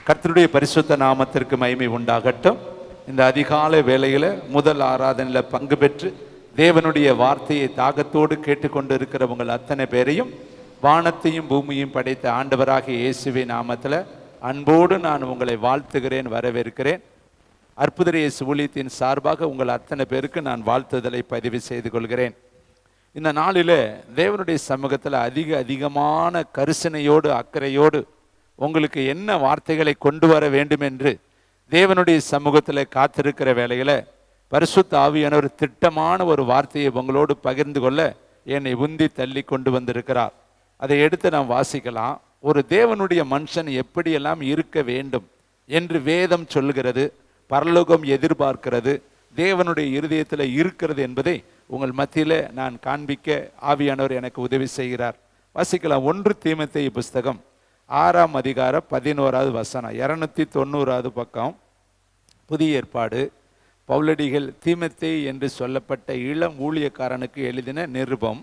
கர்த்தருடைய பரிசுத்த நாமத்திற்கு மகிமை உண்டாகட்டும். இந்த அதிகாலை வேளையில் முதல் ஆராதனையில் பங்கு பெற்று தேவனுடைய வார்த்தையை தாகத்தோடு கேட்டுக்கொண்டு இருக்கிற உங்கள் அத்தனை பேரையும் வானத்தையும் பூமியும் படைத்த ஆண்டவராகிய இயேசுவின் நாமத்தில் அன்போடு நான் உங்களை வாழ்த்துகிறேன், வரவேற்கிறேன். அற்புத இயேசு ஊழியத்தின் சார்பாக உங்கள் அத்தனை பேருக்கு நான் வாழ்த்துதலை பதிவு செய்து கொள்கிறேன். இந்த நாளில் தேவனுடைய சமூகத்தில் அதிகமான கரிசனையோடு அக்கறையோடு உங்களுக்கு என்ன வார்த்தைகளை கொண்டு வர வேண்டும் என்று தேவனுடைய சமூகத்தில் காத்திருக்கிற வேளையில் பரிசுத்த ஆவியானவர் திட்டமான ஒரு வார்த்தையை உங்களோடு பகிர்ந்து கொள்ள என்னை உந்தி தள்ளி கொண்டு வந்திருக்கிறார். அதை எடுத்து நாம் வாசிக்கலாம். ஒரு தேவனுடைய மனுஷன் எப்படியெல்லாம் இருக்க வேண்டும் என்று வேதம் சொல்லுகிறது, பரலோகம் எதிர்பார்க்கிறது, தேவனுடைய இருதயத்தில் இருக்கிறது என்பதை உங்கள் மத்தியில் நான் காண்பிக்க ஆவியானவர் எனக்கு உதவி செய்கிறார். வாசிக்கலாம். 1 தீமோத்தேயு புஸ்தகம் 6ஆம் அதிகாரம் 11வது வசனம், 290வது பக்கம், புதிய ஏற்பாடு. பவுலடிகள் தீமோத்தேயு என்று சொல்லப்பட்ட இளம் ஊழியக்காரனுக்கு எழுதின நிருபம்.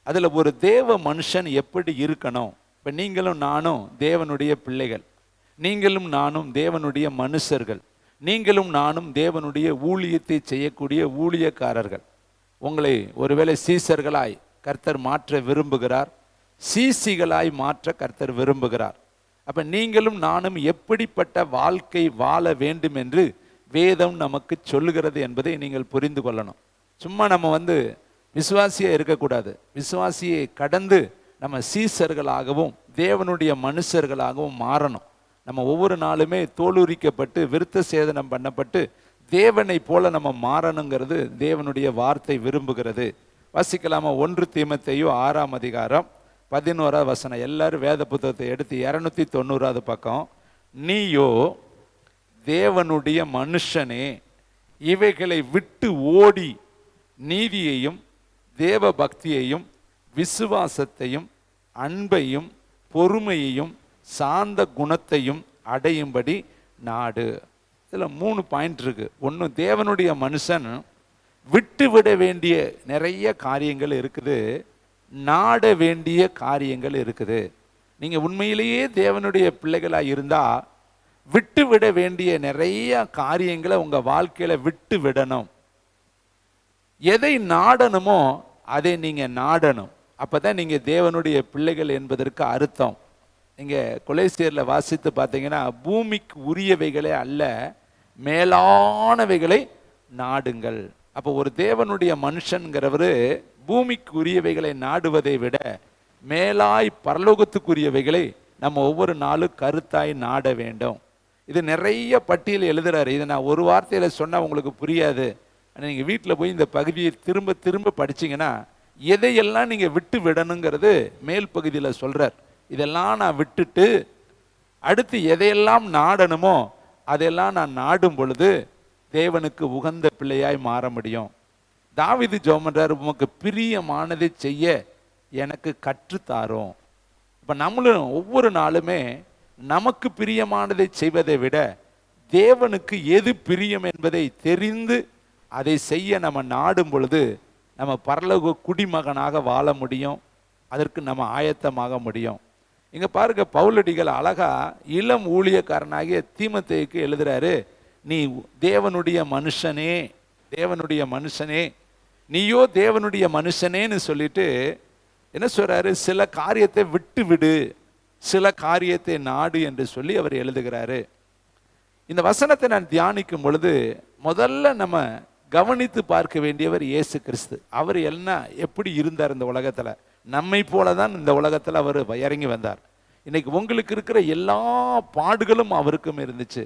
அதில் ஒரு தேவ மனுஷன் எப்படி இருக்கணும். இப்போ நீங்களும் நானும் தேவனுடைய பிள்ளைகள், நீங்களும் நானும் தேவனுடைய மனுஷர்கள், நீங்களும் நானும் தேவனுடைய ஊழியத்தை செய்யக்கூடிய ஊழியக்காரர்கள். உங்களை ஒருவேளை சீசர்களாய் கர்த்தர் மாற்ற விரும்புகிறார், சீசிகளாய் மாற்ற கர்த்தர் விரும்புகிறார். அப்போ நீங்களும் நானும் எப்படிப்பட்ட வாழ்க்கை வாழ வேண்டும் என்று வேதம் நமக்கு சொல்லுகிறது என்பதை நீங்கள் புரிந்து கொள்ளணும். சும்மா நம்ம விசுவாசியாக இருக்கக்கூடாது. விசுவாசியை கடந்து நம்ம சீசர்களாகவும் தேவனுடைய மனுஷர்களாகவும் மாறணும். நம்ம ஒவ்வொரு நாளுமே தோலுரிக்கப்பட்டு விருத்த சேதனம் பண்ணப்பட்டு தேவனை போல நம்ம மாறணுங்கிறது தேவனுடைய வார்த்தை விரும்புகிறது. வாசிக்கலாமா? 1 தீமோத்தேயு 6ஆம் அதிகாரம் 11வது வசனம். எல்லாரும் வேத புத்தகத்தை எடுத்து 290வது பக்கம். நீயோ தேவனுடைய மனுஷனே, இவைகளை விட்டு ஓடி நீதியையும் தேவ பக்தியையும் விசுவாசத்தையும் அன்பையும் பொறுமையையும் சாந்த குணத்தையும் அடையும்படி நாடு. இதில் 3 பாயிண்ட் இருக்கு. ஒன்று, தேவனுடைய மனுஷன் விட்டு விட வேண்டிய நிறைய காரியங்கள் இருக்குது, நாட வேண்டிய காரியங்கள் இருக்குது. நீங்கள் உண்மையிலேயே தேவனுடைய பிள்ளைகளாக இருந்தால் விட்டு விட வேண்டிய நிறைய காரியங்களை உங்கள் வாழ்க்கையில் விட்டு விடணும். எதை நாடணுமோ அதை நீங்கள் நாடணும். அப்போ தான் நீங்கள் தேவனுடைய பிள்ளைகள் என்பதற்கு அர்த்தம். நீங்கள் கொலேசியரில் வாசித்து பார்த்தீங்கன்னா, பூமிக்கு உரியவைகளே அல்ல மேலானவைகளை நாடுங்கள். அப்போ ஒரு தேவனுடைய மனுஷன்கிறவர் பூமிக்கு உரியவைகளை நாடுவதை விட மேலாய் பரலோகத்துக்குரியவைகளை நம்ம ஒவ்வொரு நாளும் கருத்தாய் நாட வேண்டும். இது நிறைய பட்டியல் எழுதுறாரு. இதை நான் ஒரு வார்த்தையில் சொன்னால் உங்களுக்கு புரியாது. ஆனால் நீங்கள் வீட்டில் போய் இந்த பகுதியை திரும்ப திரும்ப படிச்சிங்கன்னா எதையெல்லாம் நீங்கள் விட்டு விடணுங்கிறது மேல் பகுதியில் சொல்கிறார். இதெல்லாம் நான் விட்டுட்டு அடுத்து எதையெல்லாம் நாடணுமோ அதெல்லாம் நான் நாடும் பொழுது தேவனுக்கு உகந்த பிள்ளையாய் மாற முடியும். தாவீது ஜெபம் பண்றார், உமக்கு பிரியமானதை செய்ய எனக்கு கற்றுத்தாரோம். இப்போ நம்மளும் ஒவ்வொரு நாளுமே நமக்கு பிரியமானதை செய்வதை விட தேவனுக்கு எது பிரியம் என்பதை தெரிந்து அதை செய்ய நம்ம நாடும் பொழுது நம்ம பரலோக குடிமகனாக வாழ முடியும். அதற்கு நம்ம ஆயத்தமாக முடியும். இங்கே பாருங்க, பவுலடிகள் அழகா இளம் ஊழியக்காரனாகிய தீமோத்தேயுக்கு எழுதுறாரு, நீ தேவனுடைய மனுஷனே, தேவனுடைய மனுஷனே, நீயோ தேவனுடைய மனுஷனேன்னு சொல்லிட்டு என்ன சொல்றாரு, சில காரியத்தை விட்டு விடு, சில காரியத்தை நாடு என்று சொல்லி அவர் எழுதுகிறாரு. இந்த வசனத்தை நான் தியானிக்கும் பொழுது முதல்ல நம்ம கவனித்து பார்க்க வேண்டியவர் இயேசு கிறிஸ்து. அவர் எப்படி இருந்தார் இந்த உலகத்தில்? நம்மை போல தான் இந்த உலகத்தில் அவர் இறங்கி வந்தார். இன்னைக்கு உங்களுக்கு இருக்கிற எல்லா பாடுகளும் அவருக்கும் இருந்துச்சு.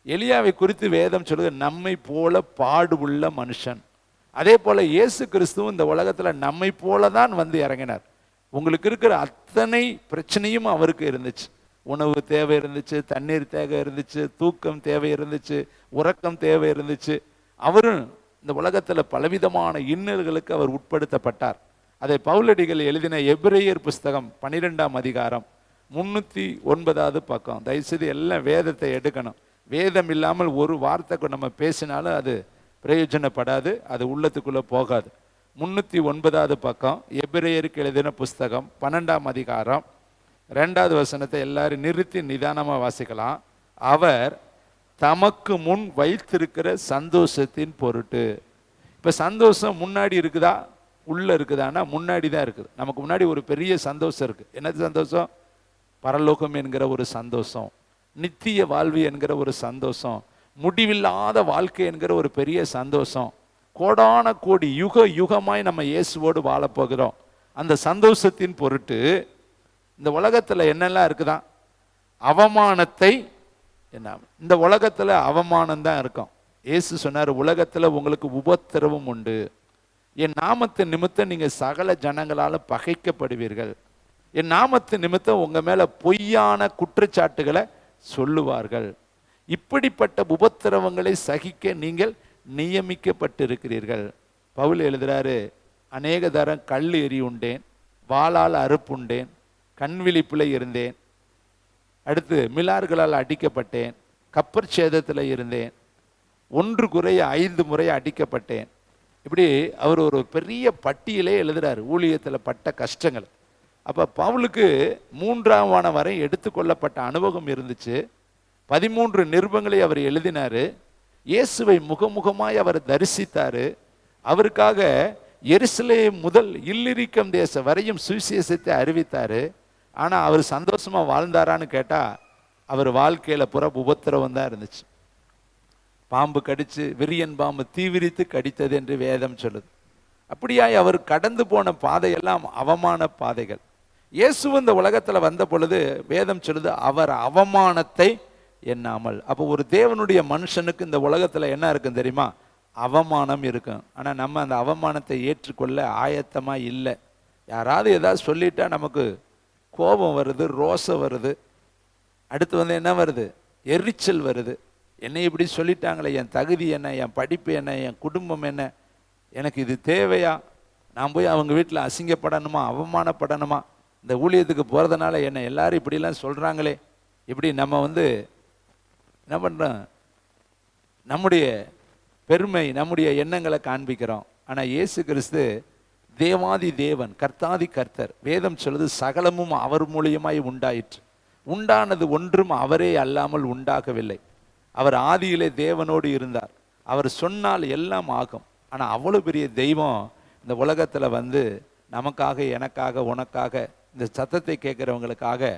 எலியாவை குறித்து வேதம் சொல்லுது, நம்மை போல பாடு உள்ள மனுஷன். அதே போல இயேசு கிறிஸ்துவும் இந்த உலகத்தில் நம்மை போல தான் இறங்கினார். உங்களுக்கு இருக்கிற அத்தனை பிரச்சனையும் அவருக்கு இருந்துச்சு. உணவு தேவை இருந்துச்சு, தண்ணீர் தேவை இருந்துச்சு, தூக்கம் தேவை இருந்துச்சு, உறக்கம் தேவை இருந்துச்சு. அவரும் இந்த உலகத்தில் பலவிதமான இன்னல்களுக்கு அவர் உட்படுத்தப்பட்டார். அதை பவுலடிகள் எழுதின எபிரேயர் புஸ்தகம் 12ஆம் அதிகாரம் 309வது பக்கம். தயவுசெய்து எல்லாம் வேதத்தை எடுக்கணும். வேதம் இல்லாமல் ஒரு வார்த்தை நம்ம பேசினாலும் அது பிரயோஜனப்படாது, அது உள்ளத்துக்குள்ளே போகாது. 309வது பக்கம், எபிரேயருக்கு எழுதின புஸ்தகம் 12ஆம் அதிகாரம் 2வது வசனத்தை எல்லாரும் நிறுத்தி நிதானமாக வாசிக்கலாம். அவர் தமக்கு முன் வைத்திருக்கிற சந்தோஷத்தின் பொருட்டு. இப்போ சந்தோஷம் முன்னாடி இருக்குதா உள்ள இருக்குதான்னா முன்னாடி தான் இருக்குது. நமக்கு முன்னாடி ஒரு பெரிய சந்தோஷம் இருக்குது. என்னது சந்தோஷம்? பரலோகம் என்கிற ஒரு சந்தோஷம், நித்திய வாழ்வு என்கிற ஒரு சந்தோஷம், முடிவில்லாத வாழ்க்கை என்கிற ஒரு பெரிய சந்தோஷம். கோடான கோடி யுக யுகமாய் நம்ம இயேசுவோடு வாழப்போகிறோம். அந்த சந்தோஷத்தின் பொருட்டு இந்த உலகத்தில் என்னெல்லாம் இருக்குதான்? அவமானத்தை என்ன, இந்த உலகத்தில் அவமானம் தான் இருக்கும். இயேசு சொன்னார், உலகத்தில் உங்களுக்கு உபத்திரவம் உண்டு, என் நாமத்தின் நிமித்தம் நீங்கள் சகல ஜனங்களால் பகைக்கப்படுவீர்கள், என் நாமத்தின் நிமித்தம் உங்கள் மேலே பொய்யான குற்றச்சாட்டுகளை சொல்லுவார்கள், இப்படிப்பட்ட உபத்திரவங்களை சகிக்க நீங்கள் நியமிக்கப்பட்டிருக்கிறீர்கள். பவுல் எழுதுறாரு, அநேக தரம் கல் எறி உண்டேன், வாளால் அறுப்புண்டேன், கண் விழிப்பில் இருந்தேன், அடுத்து மிலார்களால் அடிக்கப்பட்டேன், கப்பற் சேதத்தில் இருந்தேன், 1 குறைய 5 முறை அடிக்கப்பட்டேன். இப்படி அவர் ஒரு பெரிய பட்டியலே எழுதுறாரு ஊழியத்தில் பட்ட கஷ்டங்கள். அப்போ பவுலுக்கு 3ஆம் வானம் வரை எடுத்துக்கொள்ளப்பட்ட அனுபவம் இருந்துச்சு. 13 நிருபங்களை அவர் எழுதினார். இயேசுவை முகமுகமாய் அவர் தரிசித்தார். அவருக்காக எருசலேம் முதல் இல்லிரிக்கம் தேசம் வரையும் சுவிசேஷத்தை அறிவித்தார். ஆனால் அவர் சந்தோஷமாக வாழ்ந்தாரான்னு கேட்டால் அவர் வாழ்க்கையில் புற உபத்திரவம் தான் இருந்துச்சு. பாம்பு கடிச்சு, விரியன் பாம்பு தீவிரித்து கடித்தது என்று வேதம் சொல்லுது. அப்படியாய் அவர் கடந்து போன பாதையெல்லாம் அவமான பாதைகள். இயேசு இந்த உலகத்தில் வந்த பொழுது வேதம் சொல்லுது, அவர் அவமானத்தை எண்ணாமல். அப்போ ஒரு தேவனுடைய மனுஷனுக்கு இந்த உலகத்தில் என்ன இருக்குன்னு தெரியுமா? அவமானம் இருக்கும். ஆனால் நம்ம அந்த அவமானத்தை ஏற்றுக்கொள்ள ஆயத்தமாக இல்லை. யாராவது ஏதாவது சொல்லிட்டா நமக்கு கோபம் வருது, ரோசம் வருது, அடுத்து என்ன வருது? எரிச்சல் வருது. என்னை இப்படி சொல்லிட்டாங்களே, என் தகுதி என்ன, என் படிப்பு என்ன, என் குடும்பம் என்ன, எனக்கு இது தேவையா? நான் போய் அவங்க வீட்டில் அசிங்கப்படணுமா, அவமானப்படணுமா? இந்த ஊழியத்துக்கு போகிறதுனால என்ன எல்லாரும் இப்படிலாம் சொல்கிறாங்களே, இப்படி நம்ம என்ன பண்ணுறோம்? நம்முடைய பெருமை, நம்முடைய எண்ணங்களை காண்பிக்கிறோம். ஆனால் இயேசு கிறிஸ்து தேவாதி தேவன், கர்த்தாதி கர்த்தர். வேதம் சொல்லுது, சகலமும் அவர் மூலியமாய் உண்டாயிற்று, உண்டானது ஒன்றும் அவரே அல்லாமல் உண்டாகவில்லை. அவர் ஆதியிலே தேவனோடு இருந்தார். அவர் சொன்னால் எல்லாம் ஆகும். ஆனால் அவ்வளோ பெரிய தெய்வம் இந்த உலகத்தில் நமக்காக, எனக்காக, உனக்காக, இந்த சத்தத்தை கேட்குறவங்களுக்காக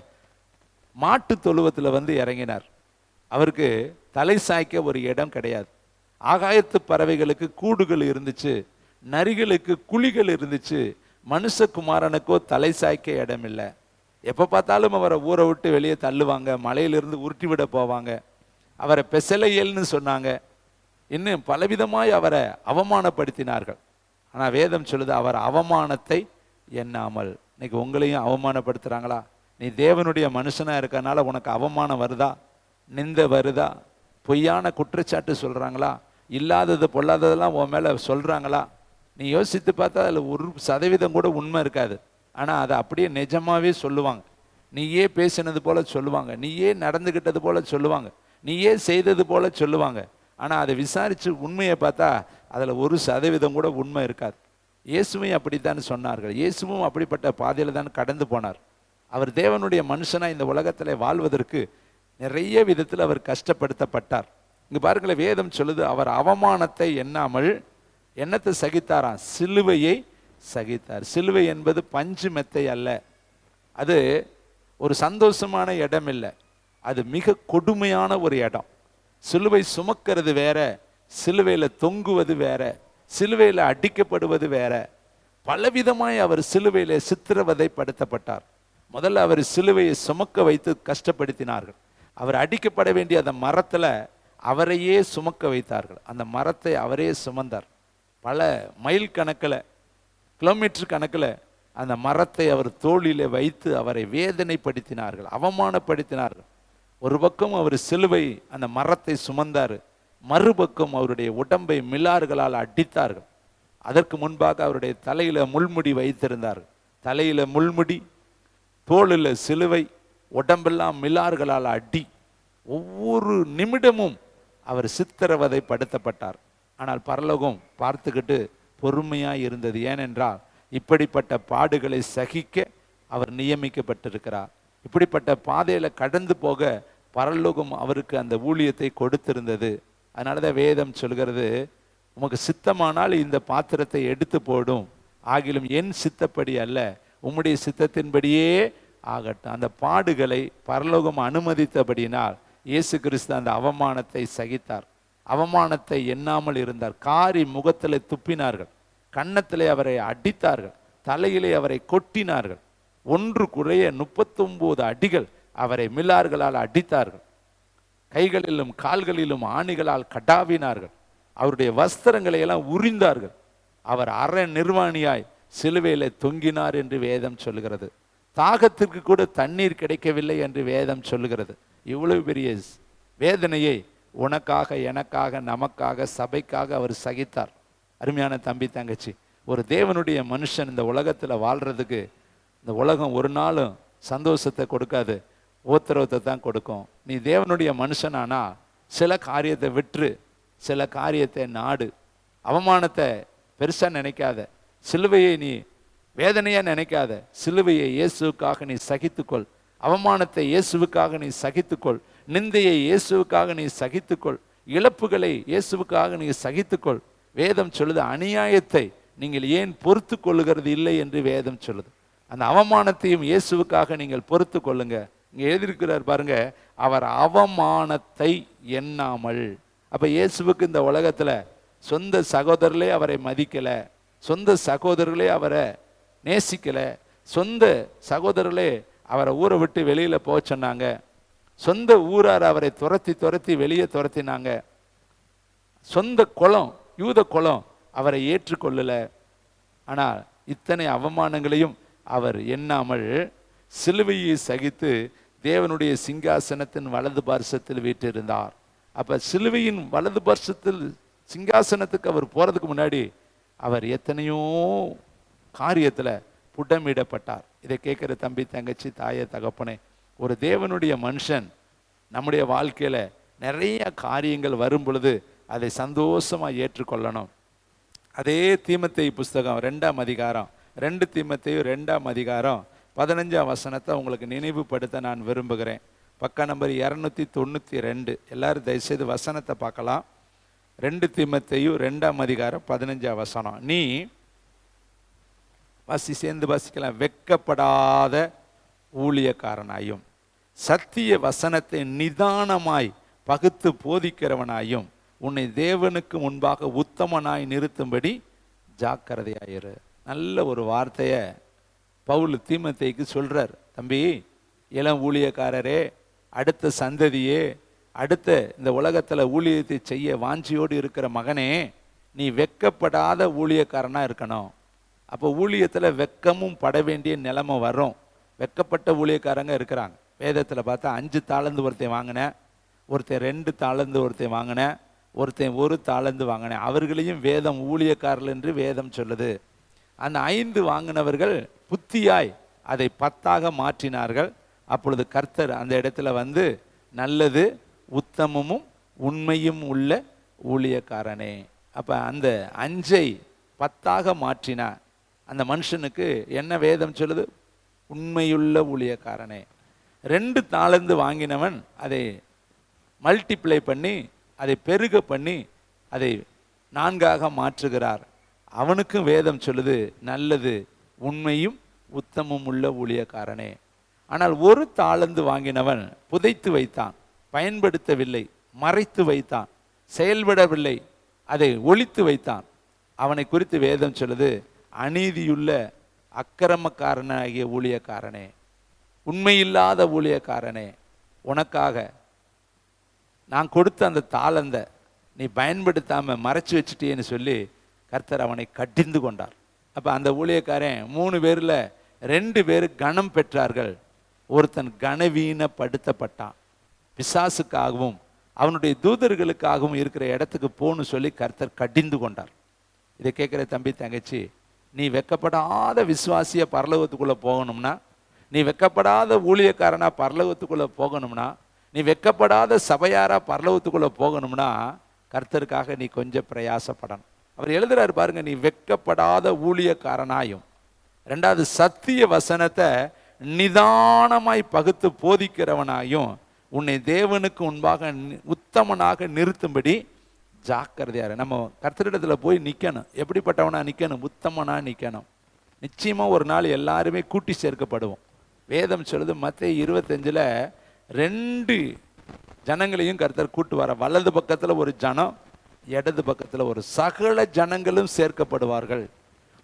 மாட்டு தொழுவத்தில் இறங்கினார். அவருக்கு தலை சாய்க்க ஒரு இடம் கிடையாது. ஆகாயத்து பறவைகளுக்கு கூடுகள் இருந்துச்சு, நரிகளுக்கு குழிகள் இருந்துச்சு, மனுஷகுமாரனுக்கோ தலை சாய்க்க இடம் இல்லை. எப்போ பார்த்தாலும் அவரை ஊரை விட்டு வெளியே தள்ளுவாங்க, மலையிலிருந்து உருட்டி விட போவாங்க, அவரை பெசலையல்னு சொன்னாங்க, இன்னும் பலவிதமாய் அவரை அவமானப்படுத்தினார்கள். ஆனால் வேதம் சொல்லுது, அவர் அவமானத்தை எண்ணாமல். இன்னைக்கு உங்களையும் அவமானப்படுத்துகிறாங்களா? நீ தேவனுடைய மனுஷனாக இருக்கனால உனக்கு அவமானம் வருதா, நிந்த வருதா, பொய்யான குற்றச்சாட்டு சொல்கிறாங்களா, இல்லாதது பொல்லாததெல்லாம் உன் மேலே சொல்கிறாங்களா? நீ யோசித்து பார்த்தா அதில் 1% கூட உண்மை இருக்காது. ஆனால் அதை அப்படியே நிஜமாகவே சொல்லுவாங்க. நீயே பேசினது போல சொல்லுவாங்க, நீயே நடந்துக்கிட்டது போல சொல்லுவாங்க, நீயே செய்தது போல சொல்லுவாங்க. ஆனால் அதை விசாரித்து உண்மையை பார்த்தா அதில் 1% கூட உண்மை இருக்காது. இயேசுவையும் அப்படித்தான் சொன்னார்கள். இயேசுவும் அப்படிப்பட்ட பாதையில் தான் கடந்து போனார். அவர் தேவனுடைய மனுஷனாக இந்த உலகத்தில் வாழ்வதற்கு நிறைய விதத்தில் அவர் கஷ்டப்படுத்தப்பட்டார். இங்கே பாருங்களேன், வேதம் சொல்லுது, அவர் அவமானத்தை எண்ணாமல் என்னத்தை சகித்தாராம்? சிலுவையை சகித்தார். சிலுவை என்பது பஞ்சு மெத்தை அல்ல, அது ஒரு சந்தோஷமான இடம் இல்லை, அது மிக கொடுமையான ஒரு இடம். சிலுவை சுமக்கிறது வேற, சிலுவையில் தொங்குவது வேற, சிலுவையில் அடிக்கப்படுவது வேற. பலவிதமாய் அவர் சிலுவையில் சித்திரவதைப்படுத்தப்பட்டார். முதல்ல அவர் சிலுவையை சுமக்க வைத்து கஷ்டப்படுத்தினார்கள். அவர் அடிக்கப்பட வேண்டிய அந்த மரத்தில் அவரையே சுமக்க வைத்தார்கள். அந்த மரத்தை அவரே சுமந்தார். பல மைல் கணக்கில், கிலோமீட்டர் கணக்கில் அந்த மரத்தை அவர் தோளிலே வைத்து அவரை வேதனைப்படுத்தினார்கள், அவமானப்படுத்தினார்கள். ஒரு பக்கம் அவர் சிலுவை அந்த மரத்தை சுமந்தார், மறுபக்கம் அவருடைய உடம்பை மிலார்களால் அடித்தார்கள். அதற்கு முன்பாக அவருடைய தலையில் முள்முடி வைத்திருந்தார்கள். தலையில் முள்முடி, தோளில் சிலுவை, உடம்பெல்லாம் மிலார்களால் அடி. ஒவ்வொரு நிமிடமும் அவர் சித்திரவதைப்படுத்தப்பட்டார். ஆனால் பரலோகம் பார்த்துக்கிட்டு பொறுமையாக இருந்தது. ஏனென்றால் இப்படிப்பட்ட பாடுகளை சகிக்க அவர் நியமிக்கப்பட்டிருக்கிறார். இப்படிப்பட்ட பாதையில கடந்து போக பரலோகம் அவருக்கு அந்த ஊழியத்தை கொடுத்திருந்தது. அதனாலதான் வேதம் சொல்கிறது, உமக்கு சித்தமானால் இந்த பாத்திரத்தை எடுத்து போடும், ஆகிலும் என் சித்தப்படி அல்ல உம்முடைய சித்தத்தின்படியே ஆகட்டும். அந்த பாடுகளை பரலோகம் அனுமதித்தபடினால் இயேசு கிறிஸ்து அந்த அவமானத்தை சகித்தார். அவமானத்தை எண்ணாமல் இருந்தார். காரி முகத்திலே துப்பினார்கள், கன்னத்திலே அவரை அடித்தார்கள், தலையிலே அவரை கொட்டினார்கள். ஒன்று குறைய 39 அடிகள் அவரை மில்லார்களால் அடித்தார்கள். கைகளிலும் கால்களிலும் ஆணிகளால் கடாவினார்கள். அவருடைய வஸ்திரங்களை எல்லாம் உரிந்தார்கள். அவர் அரை நிர்வாணியாய் சிலுவையில தொங்கினார் என்று வேதம் சொல்லுகிறது. தாகத்திற்கு கூட தண்ணீர் கிடைக்கவில்லை என்று வேதம் சொல்லுகிறது. இவ்வளவு பெரிய வேதனையை உனக்காக, எனக்காக, நமக்காக, சபைக்காக அவர் சகித்தார். அருமையான தம்பி தங்கச்சி, ஒரு தேவனுடைய மனுஷன் இந்த உலகத்தில் வாழ்றதுக்கு இந்த உலகம் ஒரு நாளும் சந்தோஷத்தை கொடுக்காது, உத்தரவத்தை தான் கொடுக்கும். நீ தேவனுடைய மனுஷனானா சில காரியத்தை விற்று சில காரியத்தை நாடு. அவமானத்தை பெருசா நினைக்காத, சிலுவையை நீ வேதனையா நினைக்காத, சிலுவையை இயேசுவுக்காக நீ சகித்துக்கொள். அவமானத்தை இயேசுவுக்காக நீ சகித்துக்கொள். நிந்தையை இயேசுவுக்காக நீ சகித்துக்கொள். இழப்புகளை இயேசுவுக்காக நீ சகித்துக்கொள். வேதம் சொல்லுது, அநியாயத்தை நீங்கள் ஏன் பொறுத்து கொள்ளுகிறது இல்லை என்று வேதம் சொல்லுது. அந்த அவமானத்தையும் இயேசுவுக்காக நீங்கள் பொறுத்து கொள்ளுங்க. இங்க எழுதியிருக்கிறார் பாருங்க, அவர் அவமானத்தை எண்ணாமல். அப்ப இயேசுவுக்கு இந்த உலகத்துல சொந்த சகோதரர்களே அவரை மதிக்கல, சொந்த சகோதரர்களே அவரை நேசிக்கல, சொந்த சகோதரர்களே அவரை ஊரை விட்டு வெளியில போக சொன்னாங்க, சொந்த ஊரார் அவரை துரத்தி வெளியே துரத்தினாங்க, சொந்த குலம் யூத குலம் அவரை ஏற்றுக்கொள்ளல. ஆனால் இத்தனை அவமானங்களையும் அவர் எண்ணாமல் சிலுவையை சகித்து தேவனுடைய சிங்காசனத்தின் வலது பார்சத்தில் வீற்றிருந்தார். அப்ப சிலுவையின் வலது பார்சத்தில் சிங்காசனத்துக்கு அவர் போறதுக்கு முன்னாடி அவர் எத்தனையோ காரியத்துல புடமிடப்பட்டார். இதை கேட்கிற தம்பி தங்கச்சி, தாயே தகப்பனே, ஒரு தேவனுடைய மனுஷன் நம்முடைய வாழ்க்கையில நிறைய காரியங்கள் வரும் பொழுது அதை சந்தோஷமா ஏற்றுக்கொள்ளணும். அதே தீமோத்தேயு புஸ்தகம் 2ஆம் அதிகாரம் 2 தீமோத்தேயு 2ஆம் அதிகாரம் 15ஆம் வசனத்தை உங்களுக்கு நினைவுபடுத்த நான் விரும்புகிறேன். பக்க நம்பர் 292. எல்லாரும் தயவுசெய்து வசனத்தை பார்க்கலாம். 2 தீமோத்தேயு 2ஆம் அதிகாரம் 15ஆம் வசனம். நீ சேர்ந்து வாசிக்கலாம். வெட்கப்படாத ஊழியக்காரனாயும் சத்திய வசனத்தை நிதானமாய் பகுத்து போதிக்கிறவனாயும் உன்னை தேவனுக்கு முன்பாக உத்தமனாய் நிறுத்தும்படி ஜாக்கிரதையாயிரு. நல்ல ஒரு வார்த்தைய பவுல் தீமோத்தேயுக்கு சொல்றார். தம்பி, இளம் ஊழியக்காரரே, அடுத்த சந்ததியே, அடுத்த இந்த உலகத்துல ஊழியத்தை செய்ய வாஞ்சியோடு இருக்கிற மகனே, நீ வெட்கப்படாத ஊழியக்காரனா இருக்கணும். அப்போ ஊழியத்துல வெட்கமும் பட வேண்டிய நிலைமை வரும். வெட்கப்பட்ட ஊழியக்காரங்க இருக்கிறாங்க. வேதத்துல பார்த்தா 5 தாளந்து ஒருத்தன் வாங்கினேன், ஒருத்தன் 2 தாளந்து ஒருத்தன் வாங்கினேன், ஒருத்தன் 1 தாளந்து வாங்கினேன். அவர்களையும் வேதம் ஊழியக்காரர்கள் என்று வேதம் சொல்லுது. அந்த 5 வாங்கினவர்கள் புத்தியாய் அதை 10ஆக மாற்றினார்கள். அப்பொழுது கர்த்தர் அந்த இடத்துல வந்து, நல்லது உத்தமமும் உண்மையும் உள்ள ஊழியக்காரனே. அப்ப அந்த 5ஐ 10ஆக மாற்றினார். அந்த மனுஷனுக்கு என்ன வேதம் சொல்லுது? உண்மையுள்ள ஊழியக்காரனே. 2 தாளந்து வாங்கினவன் அதை மல்டிப்ளை பண்ணி, அதை பெருக பண்ணி, அதை 4ஆக மாற்றுகிறார். அவனுக்கும் வேதம் சொல்லுது, நல்லது உண்மையும் உத்தமும் உள்ள ஊழியக்காரனே. ஆனால் 1 தாளந்து வாங்கினவன் புதைத்து வைத்தான், பயன்படுத்தவில்லை, மறைத்து வைத்தான், செயல்படவில்லை, அதை ஒளித்து வைத்தான். அவனை குறித்து வேதம் சொல்லுது, அநீதியுள்ள அக்கிரமக்காரனாகிய ஊழியக்காரனே, உண்மையில்லாத ஊழியக்காரனே, உனக்காக நான் கொடுத்த அந்த தாளந்த நீ பயன்படுத்தாம மறைச்சு வச்சுட்டேன்னு சொல்லி கர்த்தர் அவனை கடிந்து கொண்டார். அப்ப அந்த ஊழியக்காரன் 3 பேர்ல 2 பேர் கனம் பெற்றார்கள். ஒருத்தன் கனவீனப்படுத்தப்பட்டான். பிசாசுக்காகவும் அவனுடைய தூதர்களுக்காகவும் இருக்கிற இடத்துக்கு போன்னு சொல்லி கர்த்தர் கடிந்து கொண்டார். இதை கேட்கிற தம்பி தங்கச்சி, நீ வெட்கப்படாத விசுவாசிய பரலோகத்துக்குள்ள போகணும்னா, நீ வெட்கப்படாத ஊழியக்காரனா பரலோகத்துக்குள்ள போகணும்னா, நீ வெட்கப்படாத சபையாரா பரலோகத்துக்குள்ள போகணும்னா கர்த்தருக்காக நீ கொஞ்சம் பிரயாசப்படணும். அவர் எழுதுறாரு பாருங்க, நீ வெட்கப்படாத ஊழியக்காரனாயும், 2வது சத்திய வசனத்தை நிதானமாய் பகுத்து போதிக்கிறவனாயும் உன்னை தேவனுக்கு முன்பாக உத்தமனாக நிறுத்தும்படி ஜாக்கிரதையாரு. நம்ம கர்த்தரிடத்துல போய் நிற்கணும். எப்படிப்பட்டவனா நிற்கணும்? உத்தமனா நிற்கணும். நிச்சயமாக ஒரு நாள் எல்லாருமே கூட்டி சேர்க்கப்படுவோம். வேதம் சொல்லுது மத்தேயு 25 2 ஜனங்களையும் கர்த்தர் கூட்டு வர. வலது பக்கத்தில் ஒரு ஜனம், இடது பக்கத்தில் ஒரு சகல ஜனங்களும் சேர்க்கப்படுவார்கள்.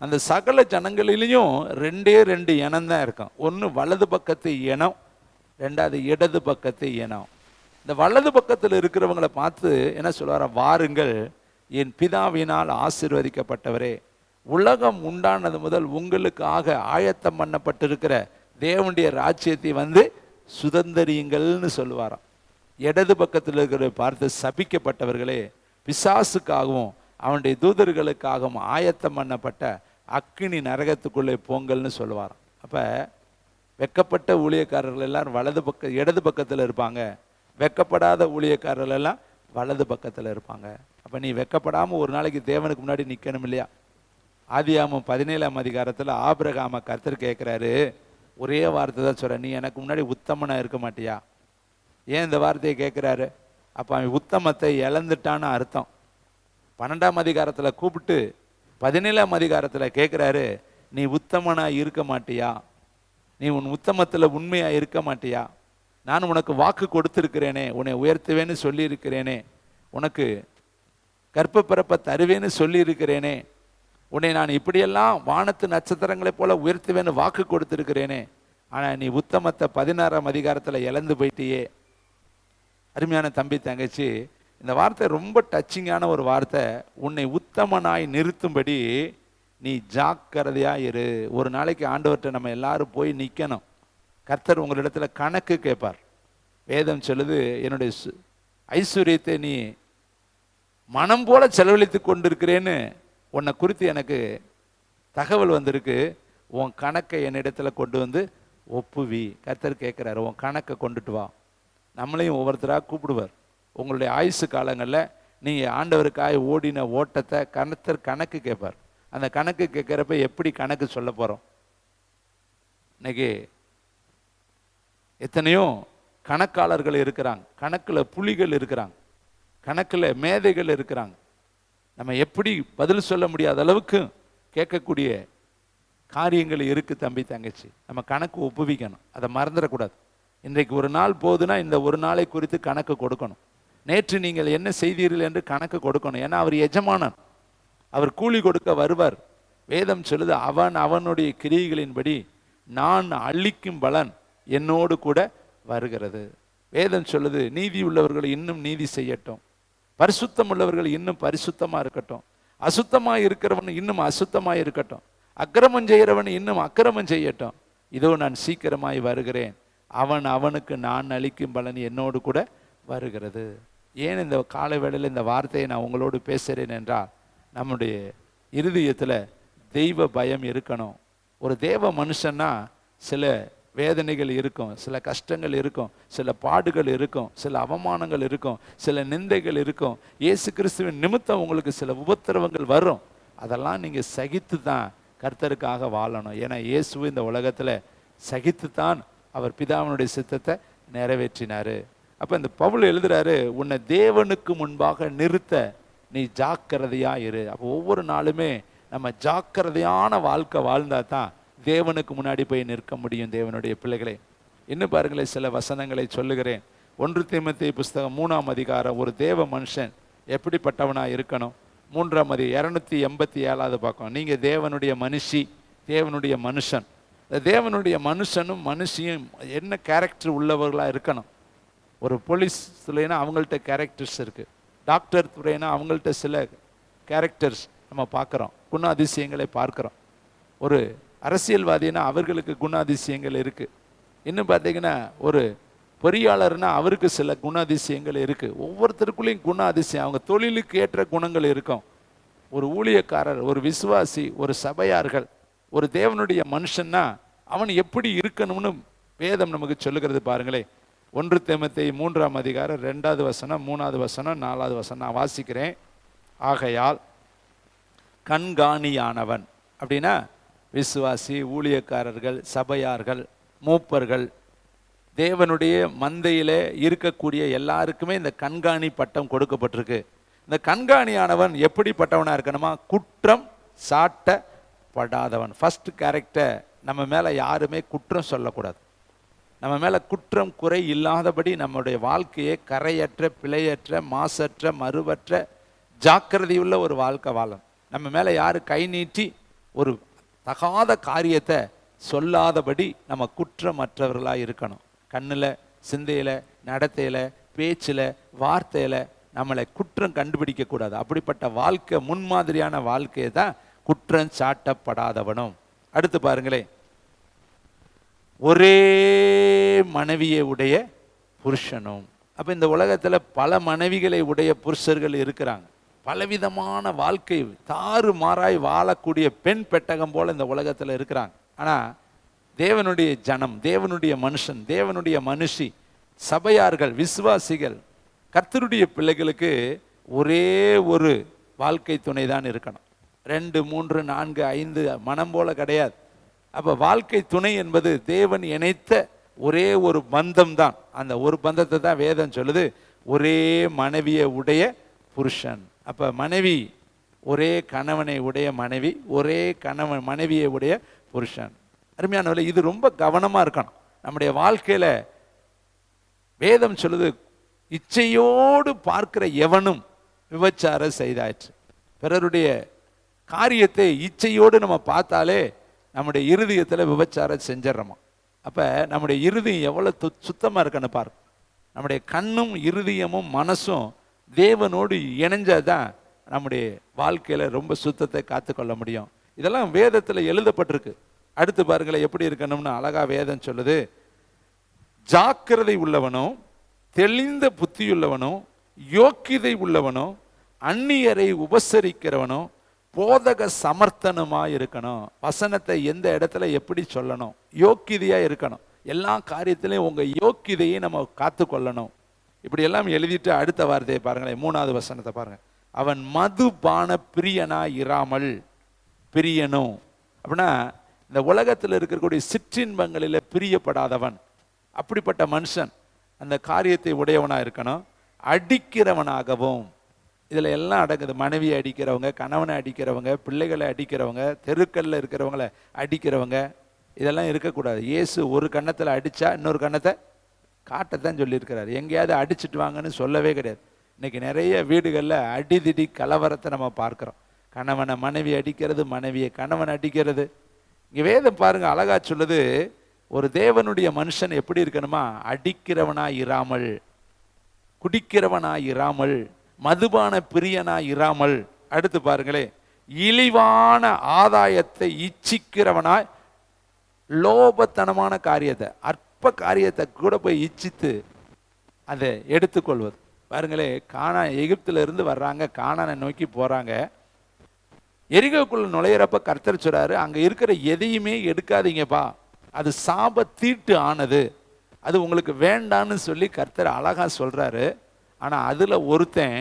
அந்த சகல ஜனங்களிலையும் 2 இனம் தான் இருக்கும். ஒன்று வலது பக்கத்து இனம், ரெண்டாவது இடது பக்கத்து இனம். இந்த வலது பக்கத்தில் இருக்கிறவங்களை பார்த்து என்ன சொல்லுவார? வாருங்கள் என் பிதாவினால் ஆசீர்வதிக்கப்பட்டவரே, உலகம் உண்டானது முதல் உங்களுக்காக ஆயத்தம் பண்ணப்பட்டிருக்கிற தேவனுடைய ராஜ்யத்தை சுதந்தரியுங்கள்னு சொல்லுவாராம். இடது பக்கத்தில் இருக்கிற பார்த்து சபிக்கப்பட்டவர்களே, பிசாசுக்காகவும் அவனுடைய தூதர்களுக்காகவும் ஆயத்தம் பண்ணப்பட்ட அக்கினி நரகத்துக்குள்ளே போங்கள்னு சொல்லுவாராம். அப்போ வெக்கப்பட்ட ஊழியக்காரர்கள் எல்லாம் இடது பக்கத்தில் இருப்பாங்க, வெக்கப்படாத ஊழியக்காரர்கள் எல்லாம் வலது பக்கத்தில் இருப்பாங்க. அப்போ நீ வெக்கப்படாமல் ஒரு நாளைக்கு தேவனுக்கு முன்னாடி நிற்கணும் இல்லையா? ஆதியாகமம் 17ஆம் அதிகாரத்தில் ஆபிரகாமை கர்த்தர் கேட்குறாரு, ஒரே வார்த்தை தான் சொல்கிறேன், நீ எனக்கு முன்னாடி உத்தமனா இருக்க மாட்டியா? ஏன் இந்த வார்த்தையை கேட்குறாரு? அப்போ அவன் உத்தமத்தை இழந்துட்டான்னு அர்த்தம். 12ஆம் அதிகாரத்தில் கூப்பிட்டு 17ஆம் அதிகாரத்தில் கேட்குறாரு, நீ உத்தமனா இருக்க மாட்டியா? நீ உன் உத்தமத்தில் உண்மையா இருக்க மாட்டியா? நான் உனக்கு வாக்கு கொடுத்துருக்கிறேனே, உன்னை உயர்த்துவேன்னு சொல்லியிருக்கிறேனே, உனக்கு கற்ப பிறப்ப தருவேன்னு சொல்லியிருக்கிறேனே, உன்னை நான் இப்படியெல்லாம் வானத்து நட்சத்திரங்களை போல உயர்த்துவேன்னு வாக்கு கொடுத்துருக்கிறேனே, ஆனால் நீ உத்தமத்தை 16ஆம் அதிகாரத்தில் இழந்து போயிட்டியே. அருமையான தம்பி தங்கச்சி, இந்த வார்த்தை ரொம்ப டச்சிங்கான ஒரு வார்த்தை. உன்னை உத்தமனாய் நிறுத்தும்படி நீ ஜாக்கிரதையா இரு. ஒரு நாளைக்கு ஆண்டவர்கிட்ட நம்ம எல்லாரும் போய் நிற்கணும். கர்த்தர் உங்களிடத்துல கணக்கு கேட்பார். வேதம் சொல்லுது, என்னுடைய ஐஸ்வர்யத்தை நீ மனம் போல செலவழித்து கொண்டிருக்கிறேன்னு உன்னை குறித்து எனக்கு தகவல் வந்திருக்கு. உன் கணக்கை என்னிடத்துல கொண்டு ஒப்புவி. கர்த்தர் கேட்குறாரு, உன் கணக்கை கொண்டுட்டு வா. நம்மளையும் ஒவ்வொருத்தராக கூப்பிடுவார். உங்களுடைய ஆயுசு காலங்களில் நீங்கள் ஆண்டவருக்காக ஓடின ஓட்டத்தை கர்த்தர் கணக்கு கேட்பார். அந்த கணக்கு கேட்குறப்ப எப்படி கணக்கு சொல்ல போகிறோம்? இன்னைக்கு எத்தனையோ கணக்காளர்கள் இருக்கிறாங்க, கணக்கில் புலிகள் இருக்கிறாங்க, கணக்கில் மேதைகள் இருக்கிறாங்க. நம்ம எப்படி பதில் சொல்ல முடியாத அளவுக்கு கேட்கக்கூடிய காரியங்கள் இருக்குது தம்பி தங்கச்சி. நம்ம கணக்கு ஒப்புவிக்கணும், அதை மறந்துடக்கூடாது. இன்றைக்கு ஒரு நாள் போதுன்னா இந்த ஒரு நாளை குறித்து கணக்கு கொடுக்கணும். நேற்று நீங்கள் என்ன செய்தீர்கள் என்று கணக்கு கொடுக்கணும். ஏன்னா அவர் எஜமானன், அவர் கூலி கொடுக்க வருவார். வேதம் சொல்லுது, அவனுடைய கிரியைகளின்படி நான் அளிக்கும் பலன் என்னோடு கூட வருகிறது. வேதம் சொல்லுது, நீதி உள்ளவர்கள் இன்னும் நீதி செய்யட்டும், பரிசுத்தம் உள்ளவர்கள் இன்னும் பரிசுத்தமா இருக்கட்டும், அசுத்தமா இருக்கிறவன் இன்னும் அசுத்தமா இருக்கட்டும், அக்கிரமம் செய்கிறவன் இன்னும் அக்கிரமம் செய்யட்டும். இதோ நான் சீக்கிரமாய் வருகிறேன், அவனுக்கு நான் அளிக்கும் பலன் என்னோடு கூட வருகிறது. ஏன் இந்த காலை வேளையில் இந்த வார்த்தையை நான் உங்களோடு பேசுகிறேன் என்றால், நம்முடைய இருதயத்தில் தெய்வ பயம் இருக்கணும். ஒரு தேவ மனுஷன்னா சில வேதனைகள் இருக்கும், சில கஷ்டங்கள் இருக்கும், சில பாடுகள் இருக்கும், சில அவமானங்கள் இருக்கும், சில நிந்தைகள் இருக்கும். இயேசு கிறிஸ்துவின் நிமித்தம் உங்களுக்கு சில உபத்திரவங்கள் வரும். அதெல்லாம் நீங்கள் சகித்து தான் கர்த்தருக்காக வாழணும். ஏன்னா இயேசு இந்த உலகத்தில் சகித்து தான் அவர் பிதாவினுடைய சித்தத்தை நிறைவேற்றினார். அப்போ இந்த பவுல் எழுதுறாரு, உன்னை தேவனுக்கு முன்பாக நிறுத்த நீ ஜாக்கிரதையா இரு. அப்போ ஒவ்வொரு நாளுமே நம்ம ஜாக்கிரதையான வாழ்க்கை வாழ்ந்தா தான் தேவனுக்கு முன்னாடி போய் நிற்க முடியும். தேவனுடைய பிள்ளைகளே, இன்னும் பாருங்களேன், சில வசனங்களை சொல்லுகிறேன். 1 தீமோத்தேயு புஸ்தகம் 3ஆம் அதிகாரம், ஒரு தேவ மனுஷன் எப்படிப்பட்டவனா இருக்கணும்? 3ஆம் அதிகாரம் 287வது பக்கம். நீங்க தேவனுடைய மனுஷி, தேவனுடைய மனுஷன். தேவனுடைய மனுஷனும் மனுஷியும் என்ன கேரக்டர் உள்ளவர்களா இருக்கணும்? ஒரு போலீஸ் துறைனா அவங்கள்ட்ட கேரக்டர்ஸ் இருக்கு, டாக்டர் துறைனா அவங்கள்ட்ட சில கேரக்டர்ஸ் நம்ம பார்க்குறோம், குண அதிசயங்களை பார்க்குறோம். ஒரு அரசியல்வாதினா அவர்களுக்கு குண அதிசயங்கள் இருக்கு. இன்னும் பார்த்தீங்கன்னா ஒரு பொறியாளர்னா அவருக்கு சில குண அதிசயங்கள் இருக்கு. ஒவ்வொருத்தருக்குள்ளேயும் குண அதிசயம், அவங்க தொழிலுக்கு ஏற்ற குணங்கள் இருக்கும். ஒரு ஊழியக்காரர், ஒரு விசுவாசி, ஒரு சபையார்கள், ஒரு தேவனுடைய மனுஷன்னா அவன் எப்படி இருக்கணும்னு வேதம் நமக்கு சொல்லுகிறது. பாருங்களேன், 1 தீமோத்தேயு 3ஆம் அதிகாரம் 2வது வசனம், 3வது வசனம், 4வது வசனம் நான் வாசிக்கிறேன். ஆகையால் கண்காணியானவன் அப்படின்னா விசுவாசி, ஊழியக்காரர்கள், சபையார்கள், மூப்பர்கள், தேவனுடைய மந்தையிலே இருக்கக்கூடிய எல்லாருக்குமே இந்த கண்காணி பட்டம் கொடுக்கப்பட்டிருக்கு. இந்த கண்காணியானவன் எப்படிப்பட்டவனா இருக்கணுமா? குற்றம் சாட்டப்படாதவன். ஃபர்ஸ்ட் கேரக்டர், நம்ம மேல யாருமே குற்றம் சொல்லக்கூடாது. நம்ம மேல குற்றம் குறை இல்லாதபடி நம்முடைய வாழ்க்கையை கரையற்ற, பிழையற்ற, மாசற்ற, மறுவற்ற, ஜாக்கிரதையுள்ள ஒரு வாழ்க்கை வாழும். நம்ம மேல யாரு கை நீட்டி ஒரு தகாத காரியத்தை சொல்லாதபடி நம்ம குற்றமற்றவர்களா இருக்கணும். கண்ணுல, சிந்தையில, நடத்தையில, பேச்சுல, வார்த்தையில நம்மளை குற்றம் கண்டுபிடிக்க கூடாது. அப்படிப்பட்ட வாழ்க்கை, முன்மாதிரியான வாழ்க்கையை தான் குற்றம் சாட்டப்படாதவனும். அடுத்து பாருங்களேன், ஒரே மனைவியை உடைய புருஷனும். அப்ப இந்த உலகத்துல பல மனைவிகளை உடைய புருஷர்கள் இருக்கிறாங்க. பலவிதமான வாழ்க்கை தாறுமாறாய் வாழக்கூடிய பெண் பெட்டகம் போல இந்த உலகத்துல இருக்கிறாங்க. ஆனா தேவனுடைய ஜனம், தேவனுடைய மனுஷன், தேவனுடைய மனுஷி, சபையார்கள், விசுவாசிகள், கர்த்தருடைய பிள்ளைகளுக்கு ஒரே ஒரு வாழ்க்கை துணை தான் இருக்கணும். 2, 3, 4, 5 மனம் போல கிடையாது. அப்ப வாழ்க்கை துணை என்பது தேவன் இணைத்த ஒரே ஒரு பந்தம் தான். அந்த ஒரு பந்தத்தை தான் வேதம் சொல்லுது, ஒரே மனைவியை உடைய புருஷன். அப்ப மனைவி, ஒரே கணவனை உடைய மனைவி, ஒரே கணவன் மனைவியை உடைய புருஷன். அருமையானவர்களே, இது ரொம்ப கவனமா இருக்கணும் நம்முடைய வாழ்க்கையில. வேதம் சொல்லுது, இச்சையோடு பார்க்கிற எவனும் விபச்சாரம் செய்தாயிற்று. பிறருடைய காரியத்தை இச்சையோடு நம்ம பார்த்தாலே நம்முடைய இருதயத்தில் விபச்சாரம் செஞ்சிடறோமா. அப்ப நம்முடைய இருதயம் எவ்வளவு சுத்தமா இருக்குன்னு பாருங்க. நம்முடைய கண்ணும் இருதயமும் மனசும் தேவனோடு இணைஞ்சதான் நம்முடைய வாழ்க்கையில ரொம்ப சுத்தத்தை காத்துக்கொள்ள முடியும். இதெல்லாம் வேதத்துல எழுதப்பட்டிருக்கு. அடுத்து பாருங்களேன், எப்படி இருக்கணும்னு அழகா வேதம் சொல்லுது, ஜாக்கிரதை உள்ளவனும், தெளிந்த புத்தியுள்ளவனும், யோக்கியதை உள்ளவனும், அந்நியரை உபசரிக்கிறவனும், போதக சமர்த்தனமா இருக்கணும். வசனத்தை எந்த இடத்துல எப்படி சொல்லணும், யோக்கியதையா இருக்கணும். எல்லா காரியத்திலையும் உங்க யோக்கியதையை நம்ம காத்து கொள்ளணும். இப்படி எல்லாம் எழுதிட்டு அடுத்த வார்த்தையை பாருங்களேன், 3வது வசனத்தை பாருங்க. அவன் மதுபான பிரியனா இராமல் பிரியனும். அப்படின்னா இந்த உலகத்தில் இருக்கக்கூடிய சிற்றின்பங்களில பிரியப்படாதவன். அப்படிப்பட்ட மனுஷன் அந்த காரியத்தை உடையவனா இருக்கணும். அடிக்கிறவனாகவும், இதுல எல்லாம் அடங்குது. மனைவியை அடிக்கிறவங்க, கணவனை அடிக்கிறவங்க, பிள்ளைகளை அடிக்கிறவங்க, தெருக்கல்ல இருக்கிறவங்களை அடிக்கிறவங்க, இதெல்லாம் இருக்கக்கூடாது. இயேசு ஒரு கன்னத்தில் அடிச்சா இன்னொரு கன்னத்தை காட்டத்தான் சொல்லியிருக்கிறார். எங்கேயாவது அடிச்சுட்டு வாங்கன்னு சொல்லவே கிடையாது. இன்னைக்கு நிறைய வீடுகளில் அடிதிடி கலவரத்தை நம்ம பார்க்கிறோம். கணவனை மனைவி அடிக்கிறது, மனைவியை கணவன் அடிக்கிறது. இங்கே வேதம் பாருங்க, அழகா சொல்லுது, ஒரு தேவனுடைய மனுஷன் எப்படி இருக்கணுமா? அடிக்கிறவனாய் இராமல், குடிக்கிறவனாய் இராமல், மதுபான பிரியனாய் இராமல். அடுத்து பாருங்களே, இழிவான ஆதாயத்தை இச்சிக்கிறவனாய், லோபத்தனமான காரியத்தை, அற்ப காரியத்தை கூட போய் இச்சித்து அதை எடுத்துக்கொள்வது. பாருங்களே, எகிப்துல இருந்து வர்றாங்க, கானானை நோக்கி போறாங்க. எரிகோக்குள்ள நுழையிறப்ப கர்த்தர் சொல்றாரு, அங்க இருக்கிற எதையுமே எடுக்காதீங்கப்பா, அது சாப தீட்டு ஆனது, அது உங்களுக்கு வேண்டான்னு சொல்லி கர்த்தர் அழகா சொல்றாரு. ஆனா அதுல ஒருத்தன்,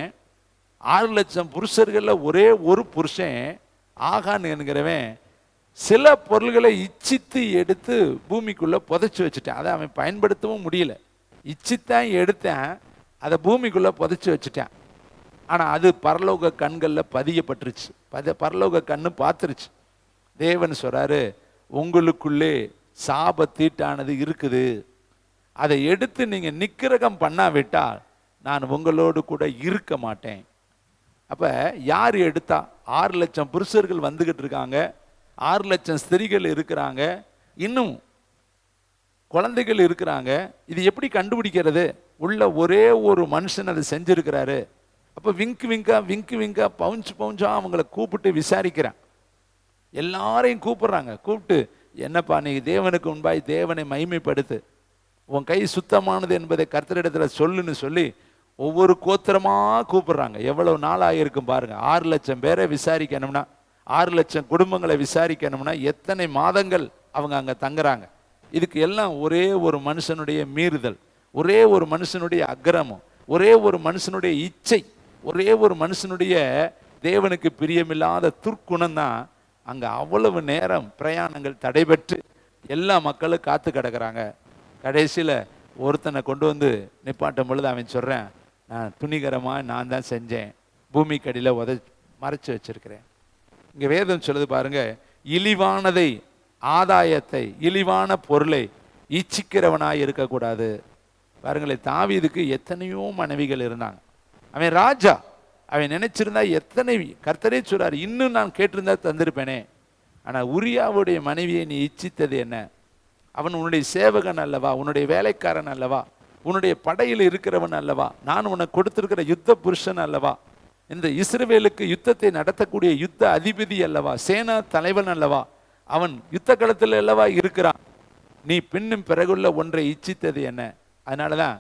6 லட்சம் புருஷர்கள்ல ஒரே ஒரு புருஷன் ஆகான் என்கிறவன் சில பொருள்களை இச்சித்து எடுத்து பூமிக்குள்ள புதைச்சு வச்சுட்டான். அதை அவன் பயன்படுத்தவும் முடியல. இச்சித்தான் எடுத்தான், அதை பூமிக்குள்ள புதைச்சு வச்சுட்டான். ஆனா அது பரலோக கண்கள்ல பதியப்பட்டுருச்சு. பரலோக கண்ணு பார்த்துருச்சு. தேவன் சொல்றாரு, உங்களுக்குள்ளே சாப தீட்டானது இருக்குது, அதை எடுத்து நீங்க நிக்கிரகம் பண்ணாவிட்டால் நான் உங்களோடு கூட இருக்க மாட்டேன். அப்ப யார் எடுத்தா? 6 லட்சம் புருஷர்கள் வந்துகிட்டு இருக்காங்க, 6 லட்சம் ஸ்திரீகள் இருக்கிறாங்க, இன்னும் குழந்தைகள் இருக்கிறாங்க. இது எப்படி கண்டுபிடிக்கிறது? உள்ள ஒரே ஒரு மனுஷன் அதை செஞ்சிருக்கிறாரு. அப்ப விங்கு விங்கா பவுஞ்சா அவங்களை கூப்பிட்டு விசாரிக்கிறான். எல்லாரையும் கூப்பிடுறாங்க. கூப்பிட்டு, என்னப்பா நீ தேவனுக்கு முன்பாய் தேவனை மகிமைப்படுத்து, உன் கை சுத்தமானது என்பதை கர்த்தரிடத்துல சொல்லுன்னு சொல்லி ஒவ்வொரு கோத்திரமா கூப்பிடுறாங்க. எவ்வளவு நாளாக இருக்கும் பாருங்க. 6 லட்சம் பேரை விசாரிக்கணும்னா, 6 லட்சம் குடும்பங்களை விசாரிக்கணும்னா எத்தனை மாதங்கள் அவங்க அங்க தங்குறாங்க. இதுக்கு எல்லாம் ஒரே ஒரு மனுஷனுடைய மீறுதல், ஒரே ஒரு மனுஷனுடைய அக்கிரமம், ஒரே ஒரு மனுஷனுடைய இச்சை, ஒரே ஒரு மனுஷனுடைய தேவனுக்கு பிரியமில்லாத துர்க்குணம் தான் அங்க அவ்வளவு நேரம் பிரயாணங்கள் தடைபெற்று எல்லா மக்களும் காத்து கிடக்குறாங்க. கடைசியில் ஒருத்தனை கொண்டு வந்து நிப்பாட்டும் பொழுது அவன் சொல்கிறேன், நான் துணிகரமாக நான் தான் செஞ்சேன், பூமிக்கடியில் மறைச்சு வச்சிருக்கிறேன். இங்கே வேதம் சொல்லுது பாருங்க, இழிவானதை, ஆதாயத்தை, இழிவான பொருளை இச்சிக்கிறவனாய் இருக்கக்கூடாது. பாருங்களேன், தாவீதுக்கு எத்தனையோ மனைவிகள் இருந்தாங்க. அவன் ராஜா, அவன் நினைச்சிருந்தா எத்தனை, கர்த்தரே சொல்றாரு, இன்னும் நான் கேட்டிருந்தா தந்திருப்பேனே. ஆனால் உரியாவுடைய மனைவியை நீ இச்சித்தது என்ன? அவன் உன்னுடைய சேவகன் அல்லவா, உன்னுடைய வேலைக்காரன் அல்லவா, உன்னுடைய படையில் இருக்கிறவன் அல்லவா, நான் உனக்கு கொடுத்திருக்கிற யுத்த புருஷன் அல்லவா, இந்த இஸ்ரவேலுக்கு யுத்தத்தை நடத்தக்கூடிய யுத்த அதிபதி அல்லவா, சேனா தலைவன் அல்லவா, அவன் யுத்த களத்தில் அல்லவா இருக்கிறான். நீ பின்னும் பிறகுள்ள ஒன்றை இச்சித்தது என்ன? அதனாலதான்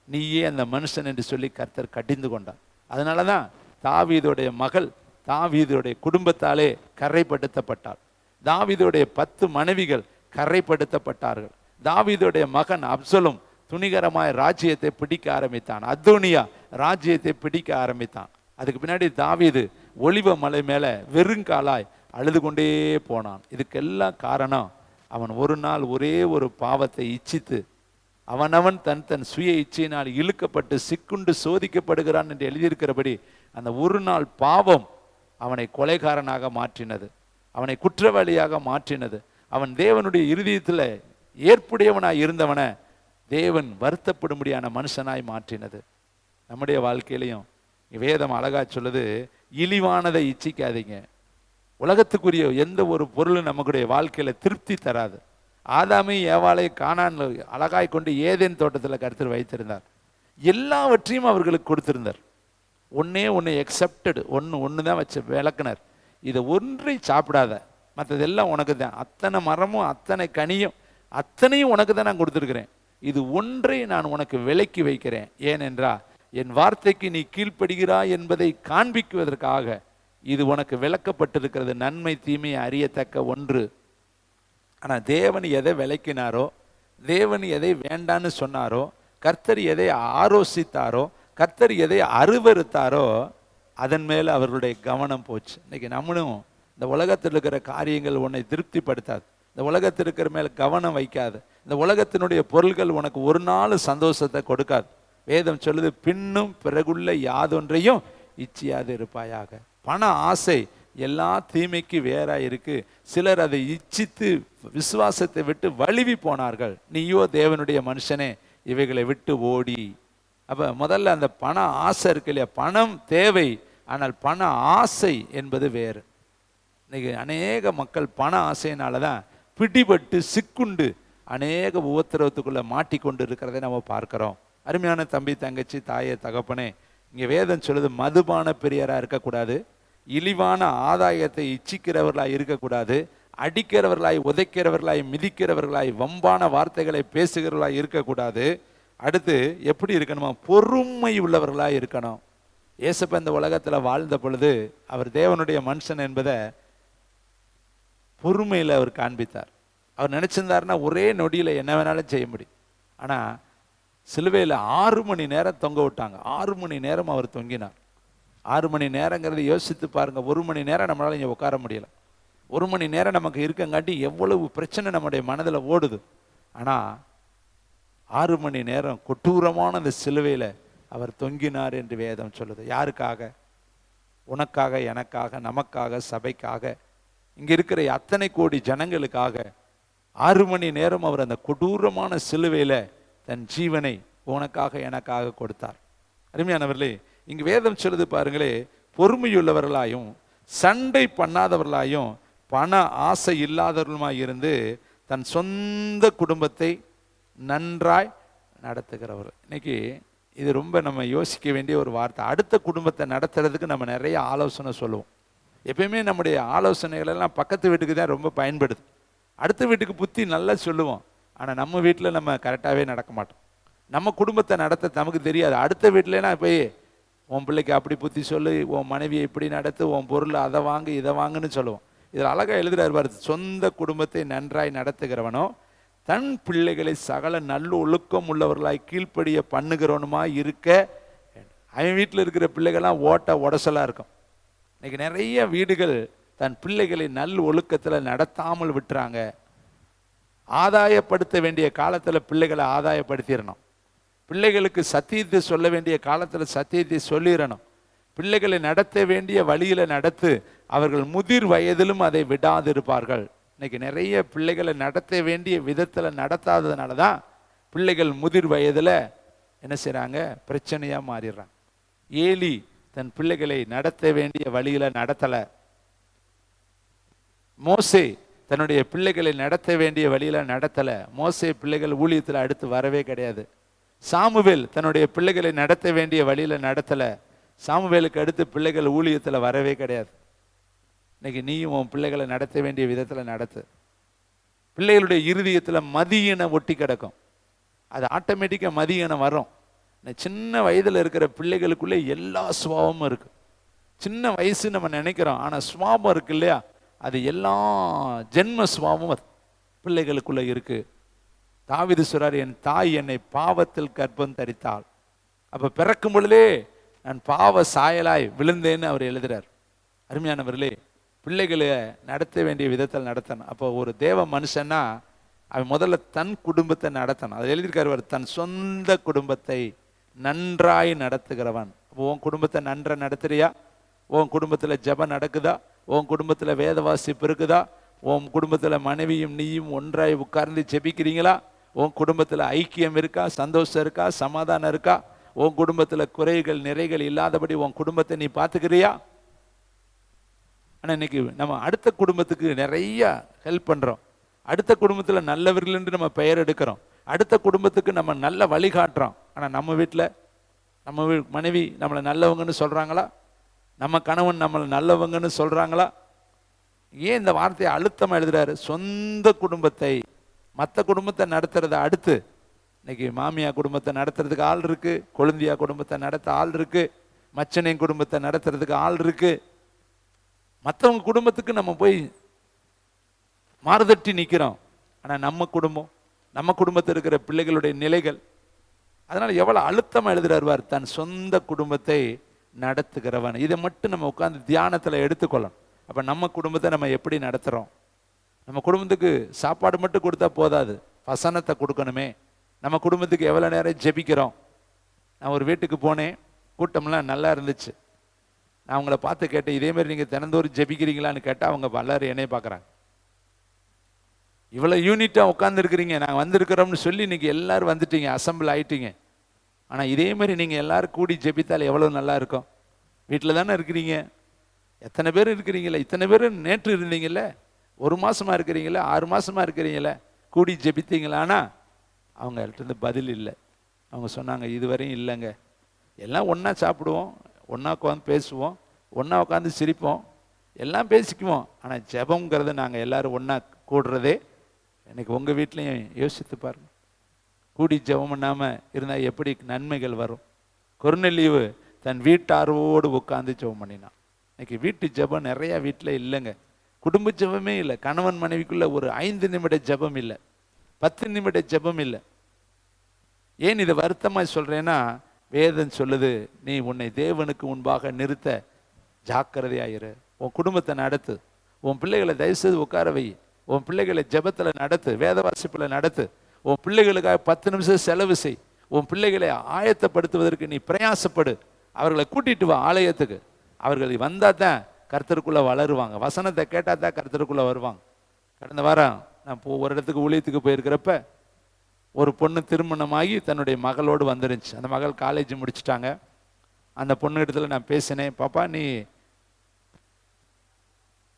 நீயே அந்த மனுஷன் என்று சொல்லி கர்த்தர் கடிந்து கொண்டார். அதனாலதான் தாவீதுடைய மகள் தாவீதுடைய குடும்பத்தாலே கரைப்படுத்தப்பட்டார். தாவீதுடைய 10 மனைவிகள் கரைப்படுத்தப்பட்டார்கள். தாவீதுடைய மகன் அப்சலோம் துணிகரமாய் ராஜ்யத்தை பிடிக்க ஆரம்பித்தான். அதோனியா ராஜ்யத்தை பிடிக்க ஆரம்பித்தான். அதுக்கு பின்னாடி தாவீது ஒலிவ மலை மேல வெறுங்காலாய் அழுது கொண்டே போனான். இதுக்கெல்லாம் காரணம், அவன் ஒரு நாள் ஒரே ஒரு பாவத்தை இச்சித்து அவனவன் தன் சுய இச்சையினால் இழுக்கப்பட்டு சிக்குண்டு சோதிக்கப்படுகிறான் என்று எழுதியிருக்கிறபடி அந்த ஒரு நாள் பாவம் அவனை கொலைகாரனாக மாற்றினது, அவனை குற்றவாளியாக மாற்றினது. அவன் தேவனுடைய இருதயத்தில் ஏற்புடையவனாய் இருந்தவனை தேவன் வருத்தப்படும்படியான மனுஷனாய் மாற்றினது. நம்முடைய வாழ்க்கையிலையும் வேதம் அழகா சொல்லுது, இழிவானதை இச்சிக்காதீங்க. உலகத்துக்குரிய எந்த ஒரு பொருளும் நம்மளுடைய வாழ்க்கையில திருப்தி தராது. ஆதாமை ஏவாளை கானான் அழகாய் கொண்டு ஏதேன் தோட்டத்தில் கர்த்தர் வைத்திருந்தார். எல்லாவற்றையும் அவர்களுக்கு கொடுத்திருந்தார். ஒன்னே ஒன்று எக்ஸப்டடு, ஒன்று தான் வச்சு விளக்குனர். இதை ஒன்றை சாப்பிடாத, மற்றதெல்லாம் உனக்கு தான். அத்தனை மரமும் அத்தனை கனியும் அத்தனையும் உனக்கு தான் நான் கொடுத்துருக்கிறேன். இது ஒன்றை நான் உனக்கு விலக்கி வைக்கிறேன். ஏனென்றா என் வார்த்தைக்கு நீ கீழ்ப்படுகிறாய் என்பதை காண்பிக்குவதற்காக இது உனக்கு விளக்கப்பட்டிருக்கிறது, நன்மை தீமையை அறியத்தக்க ஒன்று. ஆனால் தேவன் எதை விளக்கினாரோ, தேவன் எதை வேண்டான்னு சொன்னாரோ, கர்த்தர் எதை ஆலோசித்தாரோ, கர்த்தர் எதை அருவருத்தாரோ அதன் மேலே அவர்களுடைய கவனம் போச்சு. இன்னைக்கு நம்மளும் இந்த உலகத்தில் இருக்கிற காரியங்கள் உன்னை திருப்திப்படுத்தாது, இந்த உலகத்தில் இருக்கிற மேலே கவனம் வைக்காது, இந்த உலகத்தினுடைய பொருள்கள் உனக்கு ஒரு நாள் சந்தோஷத்தை கொடுக்காது. வேதம் சொல்லுது, பின்னும் பிறகுள்ள யாதொன்றையும் இச்சியாது இருப்பாயாக. பண ஆசை எல்லா தீமைக்கு வேறா இருக்கு. சிலர் அதை இச்சித்து விசுவாசத்தை விட்டு வழுவி போனார்கள். நீயோ தேவனுடைய மனுஷனே இவைகளை விட்டு ஓடி. அப்ப முதல்ல அந்த பண ஆசை இருக்கு இல்லையா, பணம் தேவை, ஆனால் பண ஆசை என்பது வேறு. இன்னைக்கு அநேக மக்கள் பண ஆசையினாலதான் பிடிபட்டு சிக்குண்டு அநேக உபத்திரவத்துக்குள்ள மாட்டிக்கொண்டு இருக்கிறதை நம்ம பார்க்கிறோம். அருமையான தம்பி தங்கச்சி தாயே தகப்பனே, இங்க வேதம் சொல்லுது, மதுபான பிரியரா இருக்கக்கூடாது, இழிவான ஆதாயத்தை இச்சிக்கிறவர்களாய் இருக்கக்கூடாது, அடிக்கிறவர்களாய் உதைக்கிறவர்களாய் மிதிக்கிறவர்களாய் வம்பான வார்த்தைகளை பேசுகிறவர்களாய் இருக்கக்கூடாது. அடுத்து எப்படி இருக்கணுமா, பொறுமை உள்ளவர்களாய் இருக்கணும். ஏசப்ப இந்த உலகத்தில் வாழ்ந்த பொழுது அவர் தேவனுடைய மனுஷன் என்பதை பொறுமையில் அவர் காண்பித்தார். அவர் நினைச்சிருந்தாருன்னா ஒரே நொடியில் என்ன வேணாலும் செய்ய முடியும். ஆனால் சிலுவையில் 6 மணி நேரம் தொங்க விட்டாங்க. 6 மணி நேரம் அவர் தொங்கினார். 6 மணி நேரங்கிறது யோசித்து பாருங்க. 1 மணி நேரம் நம்மளால இங்கே உட்கார முடியல. 1 மணி நேரம் நமக்கு இருக்கங்காட்டி எவ்வளவு பிரச்சனை நம்முடைய மனதில் ஓடுது. ஆனால் 6 மணி நேரம் கொடூரமான அந்த சிலுவையில் அவர் தொங்கினார் என்று வேதம் சொல்லுது. யாருக்காக? உனக்காக, எனக்காக, நமக்காக, சபைக்காக, இங்கே இருக்கிற அத்தனை கோடி ஜனங்களுக்காக 6 மணி நேரம் அவர் அந்த கொடூரமான சிலுவையில் தன் ஜீவனை உனக்காக எனக்காக கொடுத்தார். அருமையானவர்களே, இங்கு வேதம் சொல்லுது பாருங்களே, பொறுமையுள்ளவர்களாயும் சண்டை பண்ணாதவர்களாயும் பண ஆசை இல்லாதவர்களுமாய் இருந்து தன் சொந்த குடும்பத்தை நன்றாய் நடத்துகிறவர். இன்னைக்கு இது ரொம்ப நம்ம யோசிக்க வேண்டிய ஒரு வார்த்தை. அடுத்த குடும்பத்தை நடத்துறதுக்கு நம்ம நிறைய ஆலோசனை சொல்லுவோம். எப்பயுமே நம்முடைய ஆலோசனைகள் எல்லாம் பக்கத்து வீட்டுக்கு தான் ரொம்ப பயன்படுது. அடுத்த வீட்டுக்கு புத்தி நல்லா சொல்லுவோம், ஆனால் நம்ம வீட்டில் நம்ம கரெக்டாகவே நடக்க மாட்டோம். நம்ம குடும்பத்தை நடத்த நமக்கு தெரியாது. அடுத்த வீட்டிலலாம் போய் உன் பிள்ளைக்கு அப்படி புத்தி சொல்லு, உன் மனைவியை இப்படி நடத்து, உன் பொருள் அதை வாங்கு இதை வாங்குன்னு சொல்லுவோம். இதில் அழகாக எழுதுறாரு பாரு, சொந்த குடும்பத்தை நன்றாய் நடத்துகிறவனோ தன் பிள்ளைகளை சகல நல்ல ஒழுக்கம் உள்ளவர்களாய் கீழ்ப்படிய பண்ணுகிறவனுமாய் இருக்க. அவன் வீட்டில் இருக்கிற பிள்ளைகள்லாம் ஓட்ட உடசலாக இருக்கும். இன்னைக்கு நிறைய வீடுகள் தன் பிள்ளைகளை நல் ஒழுக்கத்தில் நடத்தாமல் விட்டுறாங்க. ஆதாயப்படுத்த வேண்டிய காலத்தில் பிள்ளைகளை ஆதாயப்படுத்திடணும். பிள்ளைகளுக்கு சத்தியத்தை சொல்ல வேண்டிய காலத்தில் சத்தியத்தை சொல்லிடணும். பிள்ளைகளை நடத்த வேண்டிய வழியில் நடத்து. அவர்கள் முதிர் வயதிலும் அதை விடாதிருப்பார்கள். இன்னைக்கு நிறைய பிள்ளைகளை நடத்த வேண்டிய விதத்தில் நடத்தாததுனால தான் பிள்ளைகள் முதிர் வயதில் என்ன செய்கிறாங்க, பிரச்சனையாக மாறிடுறாங்க. ஏலி தன் பிள்ளைகளை நடத்த வேண்டிய வழியில் நடத்தலை. மோசே தன்னுடைய பிள்ளைகளை நடத்த வேண்டிய வழியில் நடத்தலை. மோசே பிள்ளைகள் ஊழியத்தில் அடுத்து வரவே கிடையாது. சாமுவேல் தன்னுடைய பிள்ளைகளை நடத்த வேண்டிய வழியில் நடத்தலை. சாமுவேலுக்கு அடுத்து பிள்ளைகள் ஊழியத்தில் வரவே கிடையாது. இன்னைக்கு நீயும் உன் பிள்ளைகளை நடத்த வேண்டிய விதத்தில் நடத்து. பிள்ளைகளுடைய இருதயத்தில் மதியினம் ஒட்டி கிடக்கும். அது ஆட்டோமேட்டிக்காக மதியினம் வரும். சின்ன வயதில் இருக்கிற பிள்ளைகளுக்குள்ளே எல்லா சுபாவமும் இருக்கு. சின்ன வயசு நம்ம நினைக்கிறோம், ஆனால் சுபாவம் இருக்கு இல்லையா, அது எல்லா ஜென்ம சுபாவமும் அது பிள்ளைகளுக்குள்ள இருக்கு. தாவீது சொல்றார், என் தாய் என்னை பாவத்தில் கர்ப்பம் தரித்தாள். அப்ப பிறக்கும் பொழுதே நான் பாவ சாயலாய் விழுந்தேன்னு அவர் எழுதுறார். அருமையானவர்களே, பிள்ளைகளை நடத்த வேண்டிய விதத்தில் நடத்தணும். அப்போ ஒரு தேவ மனுஷன்னா அவன் முதல்ல தன் குடும்பத்தை நடத்தணும். அதை எழுதியிருக்காரு, தன் சொந்த குடும்பத்தை நன்றாய் நடத்துகிறவன். உன் குடும்பத்தை நன்றா நடத்துறியா? உன் குடும்பத்தில் ஜெபம் நடக்குதா? உன் குடும்பத்தில் வேத வாசிப்பு இருக்குதா? உன் குடும்பத்தில் மனைவியும் நீயும் ஒன்றாய் உட்கார்ந்து ஜெபிக்கிறீங்களா? உன் குடும்பத்தில் ஐக்கியம் இருக்கா? சந்தோஷம் இருக்கா? சமாதானம் இருக்கா? உன் குடும்பத்தில் குறைகள் நிறைகள் இல்லாதபடி உன் குடும்பத்தை நீ பார்த்துக்கிறியா? ஆனால் இன்னைக்கு நம்ம அடுத்த குடும்பத்துக்கு நிறைய ஹெல்ப் பண்ணுறோம். அடுத்த குடும்பத்தில் நல்லவர்கள் என்று நம்ம பெயர் எடுக்கிறோம். அடுத்த குடும்பத்துக்கு நம்ம நல்ல வழிகாட்டுறோம். ஆனால் நம்ம வீட்டில் நம்ம மனைவி நம்மளை நல்லவங்கன்னு சொல்கிறாங்களா? நம்ம கணவன் நம்மளை நல்லவங்கன்னு சொல்கிறாங்களா? ஏன் இந்த வார்த்தையை அழுத்தமாக எழுதுறாரு? சொந்த குடும்பத்தை மற்ற குடும்பத்தை நடத்துறத அடுத்து. இன்னைக்கு மாமியா குடும்பத்தை நடத்துறதுக்கு ஆள் இருக்கு, கொழுந்தியா குடும்பத்தை நடத்த ஆள் இருக்கு, மச்சனையும் குடும்பத்தை நடத்துறதுக்கு ஆள் இருக்கு. மற்றவங்க குடும்பத்துக்கு நம்ம போய் மாறுதட்டி நிற்கிறோம். ஆனால் நம்ம குடும்பத்தில் இருக்கிற பிள்ளைகளுடைய நிலைகள், அதனால எவ்வளவு அழுத்தமாக எழுதுறாருவார், தன் சொந்த குடும்பத்தை நடத்துகிறவன். இதை மட்டும் நம்ம உட்காந்து தியானத்தில் எடுத்துக்கொள்ளணும். அப்போ நம்ம குடும்பத்தை நம்ம எப்படி நடத்துகிறோம்? நம்ம குடும்பத்துக்கு சாப்பாடு மட்டும் கொடுத்தா போதாது, வசனத்தை கொடுக்கணுமே. நம்ம குடும்பத்துக்கு எவ்வளோ நேரம் ஜெபிக்கிறோம்? நான் ஒரு வீட்டுக்கு போனேன், கூட்டம்லாம் நல்லா இருந்துச்சு. நான் அவங்கள பார்த்து கேட்டேன், இதேமாரி நீங்கள் தினந்தோறும் ஜெபிக்கிறீங்களான்னு கேட்டால் அவங்க எல்லாரும் என்னைய பார்க்குறாங்க. இவ்வளோ யூனிட்டாக உட்காந்துருக்கிறீங்க, நாங்கள் வந்திருக்கிறோம்னு சொல்லி இன்னைக்கு எல்லாரும் வந்துட்டீங்க, அசம்பிள் ஆகிட்டீங்க. ஆனால் இதே மாதிரி நீங்கள் எல்லாரும் கூடி ஜெபித்தால் எவ்வளோ நல்லா இருக்கும். வீட்டில் தானே இருக்கிறீங்க, எத்தனை பேர் இருக்கிறீங்களே, இத்தனை பேர் நேற்று இருந்தீங்கல்ல, 1 மாதமாக இருக்கிறீங்களே, 6 மாதமாக இருக்கிறீங்களே, கூடி ஜெபித்தீங்களானா அவங்கள்ட்ட பதில் இல்லை. அவங்க சொன்னாங்க, இதுவரையும் இல்லைங்க, எல்லாம் ஒன்றா சாப்பிடுவோம், ஒன்றா உட்காந்து பேசுவோம், ஒன்றா உட்காந்து சிரிப்போம், எல்லாம் பேசிக்குவோம். ஆனால் ஜெபங்கிறத நாங்கள் எல்லோரும் ஒன்றா கூடுறதே எனக்கு உங்கள் வீட்லையும் யோசித்து பாருங்க. கூடி ஜெபம் பண்ணாமல் இருந்தால் எப்படி நன்மைகள் வரும்? கொர்நேலியு தன் வீட்டாரோடு உட்காந்து ஜெபம் பண்ணினான். இன்னைக்கு வீட்டு ஜெபம் நிறையா வீட்டில் இல்லைங்க. குடும்ப ஜெபமே இல்லை. கணவன் மனைவிக்குள்ள ஒரு 5 நிமிட ஜெபம் இல்லை, 10 நிமிட ஜெபம் இல்லை. ஏன் இதை வருத்தமாக சொல்கிறேன்னா, வேதம் சொல்லுது, நீ உன்னை தேவனுக்கு முன்பாக நிறுத்த ஜாக்கிரதையாயிரு. உன் குடும்பத்தை நடத்து, உன் பிள்ளைகளை தயவுசெய்து உட்கார வை, உன் பிள்ளைகளை ஜெபத்தில் நடத்து, வேத வாசிப்பில் நடத்து, உன் பிள்ளைகளுக்காக 10 நிமிஷம் செலவு செய், உன் பிள்ளைகளை ஆயத்தப்படுத்துவதற்கு நீ பிரயாசப்படு. அவர்களை கூட்டிட்டு வா ஆலயத்துக்கு. அவர்கள் வந்தால் தான் கர்த்தருக்குள்ளே வளருவாங்க, வசனத்தை கேட்டால் தான் கர்த்தருக்குள்ளே வருவாங்க. கடந்த வாரம் நான் ஒரு இடத்துக்கு ஊழியத்துக்கு போயிருக்கிறப்ப ஒரு பொண்ணு திருமணமாகி தன்னுடைய மகளோடு வந்துருந்துச்சு. அந்த மகள் காலேஜ் முடிச்சுட்டாங்க. அந்த பொண்ணு இடத்துல நான் பேசினேன், பாப்பா நீ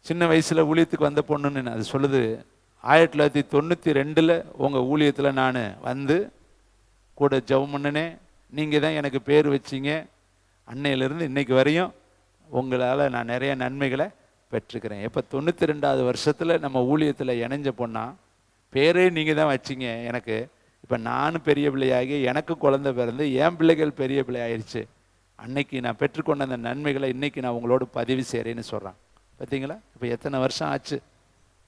சின்ன வயசில் ஊழியத்துக்கு வந்த பொண்ணுன்னு. அது சொல்லுது, 1992 உங்கள் ஊழியத்தில் நான் வந்து கூட ஜெபம் பண்ணினேன், நீங்கள் தான் எனக்கு பேர் வச்சிங்க, அன்னையிலேருந்து இன்னைக்கு வரையும் உங்களால் நான் நிறைய நன்மைகளை பெற்றுக்கிறேன். எப்போ 92வது வருஷத்தில் நம்ம ஊழியத்தில் இணைஞ்ச பொண்ணா, பேரே நீங்கள் தான் வச்சிங்க எனக்கு. இப்போ நானும் பெரிய பிள்ளையாகி எனக்கு குழந்தை பிறந்து என் பிள்ளைகள் பெரிய பிள்ளை ஆயிடுச்சு. அன்னைக்கு நான் பெற்றுக்கொண்ட அந்த நன்மைகளை இன்னைக்கு நான் உங்களோட பதிவு செய்கிறேன்னு சொல்கிறான். பார்த்தீங்களா? இப்போ எத்தனை வருஷம் ஆச்சு?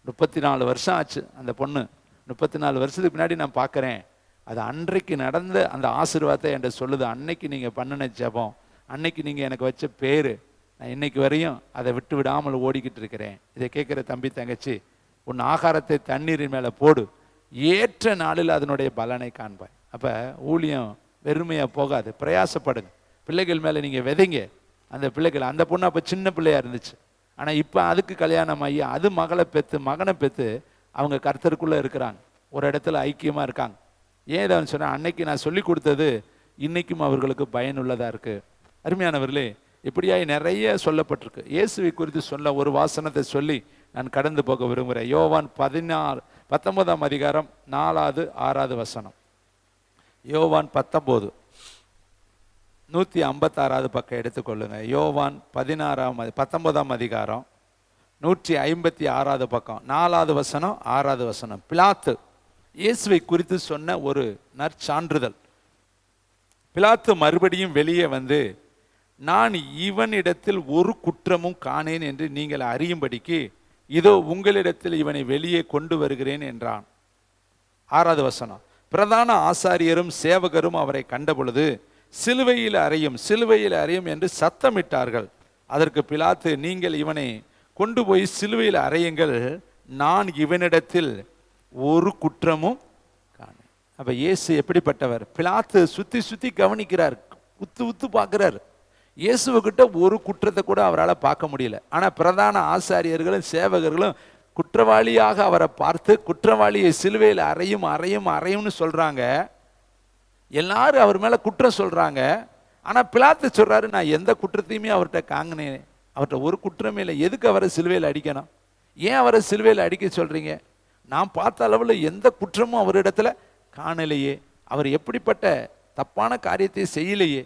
34 வருஷம் ஆச்சு. அந்த பொண்ணு 34 வருஷத்துக்கு பின்னாடி நான் பார்க்குறேன். அது அன்றைக்கு நடந்த அந்த ஆசீர்வாதத்தை என்கிட்ட சொல்லுது. அன்னைக்கு நீங்கள் பண்ணின ஜெபம், அன்னைக்கு நீங்கள் எனக்கு வச்ச பேர், நான் இன்னைக்கு வரையும் அதை விட்டு விடாமல் ஓடிக்கிட்டு இருக்கிறேன். இதை கேட்குற தம்பி தங்கச்சி, உன் ஆகாரத்தை தண்ணீரின் மேலே போடு, ஏற்ற நாளில் அதனுடைய பலனை காண்பாய். அப்போ ஊழியம் வெறுமையாக போகாது, பிரயாசப்படுங்க. பிள்ளைகள் மேலே நீங்கள் விதைங்க. அந்த பிள்ளைகள், அந்த பொண்ணு அப்போ சின்ன பிள்ளையாக இருந்துச்சு, ஆனால் இப்போ அதுக்கு கல்யாணம் ஆகி அது மகளை பெற்று மகனை பெற்று அவங்க கர்த்தருக்குள்ளே இருக்கிறாங்க, ஒரு இடத்துல ஐக்கியமாக இருக்காங்க. ஏன் இதை சொன்னால், அன்னைக்கு நான் சொல்லி கொடுத்தது இன்றைக்கும் அவர்களுக்கு பயனுள்ளதாக இருக்குது. அருமையானவர்களே, இப்படியாய் நிறைய சொல்லப்பட்டிருக்கு. இயேசுவை குறித்து சொல்ல ஒரு வாசனத்தை சொல்லி நான் கடந்து போக விரும்புகிறேன். யோவான் 19ஆம் அதிகாரம் 4, 6 வசனம். யோவான் 19 156 பக்கம் எடுத்துக்கொள்ளுங்க. யோவான் 19ஆம் அதிகாரம் 156 பக்கம் 4 வசனம் 6 வசனம். பிலாத்து இயேசுவை குறித்து சொன்ன ஒரு நற்சான்றிதழ். பிலாத்து மறுபடியும் வெளியே வந்து, நான் இவனிடத்தில் ஒரு குற்றமும் காணேன் என்று நீங்கள் அறியும்படிக்கு இதோ உங்களிடத்தில் இவனை வெளியே கொண்டு வருகிறேன் என்றான். 6 வசனம். பிரதான ஆசாரியரும் சேவகரும் அவரை கண்டபொழுது சிலுவையில் அறையும் சிலுவையில் அறையும் என்று சத்தமிட்டார்கள். அதற்கு பிலாத்து, நீங்கள் இவனை கொண்டு போய் சிலுவையில் அறையுங்கள், நான் இவனிடத்தில் ஒரு குற்றமும் காணேன். அப்ப இயேசு எப்படிப்பட்டவர்? பிலாத்து சுத்தி சுத்தி கவனிக்கிறார், உத்து உத்து பார்க்கிறார். இயேசுகிட்ட ஒரு குற்றத்தை கூட அவரால் பார்க்க முடியல. ஆனால் பிரதான ஆசாரியர்களும் சேவகர்களும் குற்றவாளியாக அவரை பார்த்து குற்றவாளியை சிலுவையில் அறையும் அறையும் அறையும்னு சொல்றாங்க. எல்லாரும் அவர் மேல குற்றம் சொல்றாங்க. ஆனால் பிலாத்து சொல்றாரு, நான் எந்த குற்றத்தையுமே அவர்கிட்ட காங்கினேன், அவர்கிட்ட ஒரு குற்றமே இல்லை, எதுக்கு அவரை சிலுவையில் அடிக்கணும்? ஏன் அவரை சிலுவையில் அடிக்க சொல்றீங்க? நான் பார்த்த அளவில் எந்த குற்றமும் அவரிடத்துல காணலையே, அவர் எப்படிப்பட்ட தப்பான காரியத்தை செய்யலையே,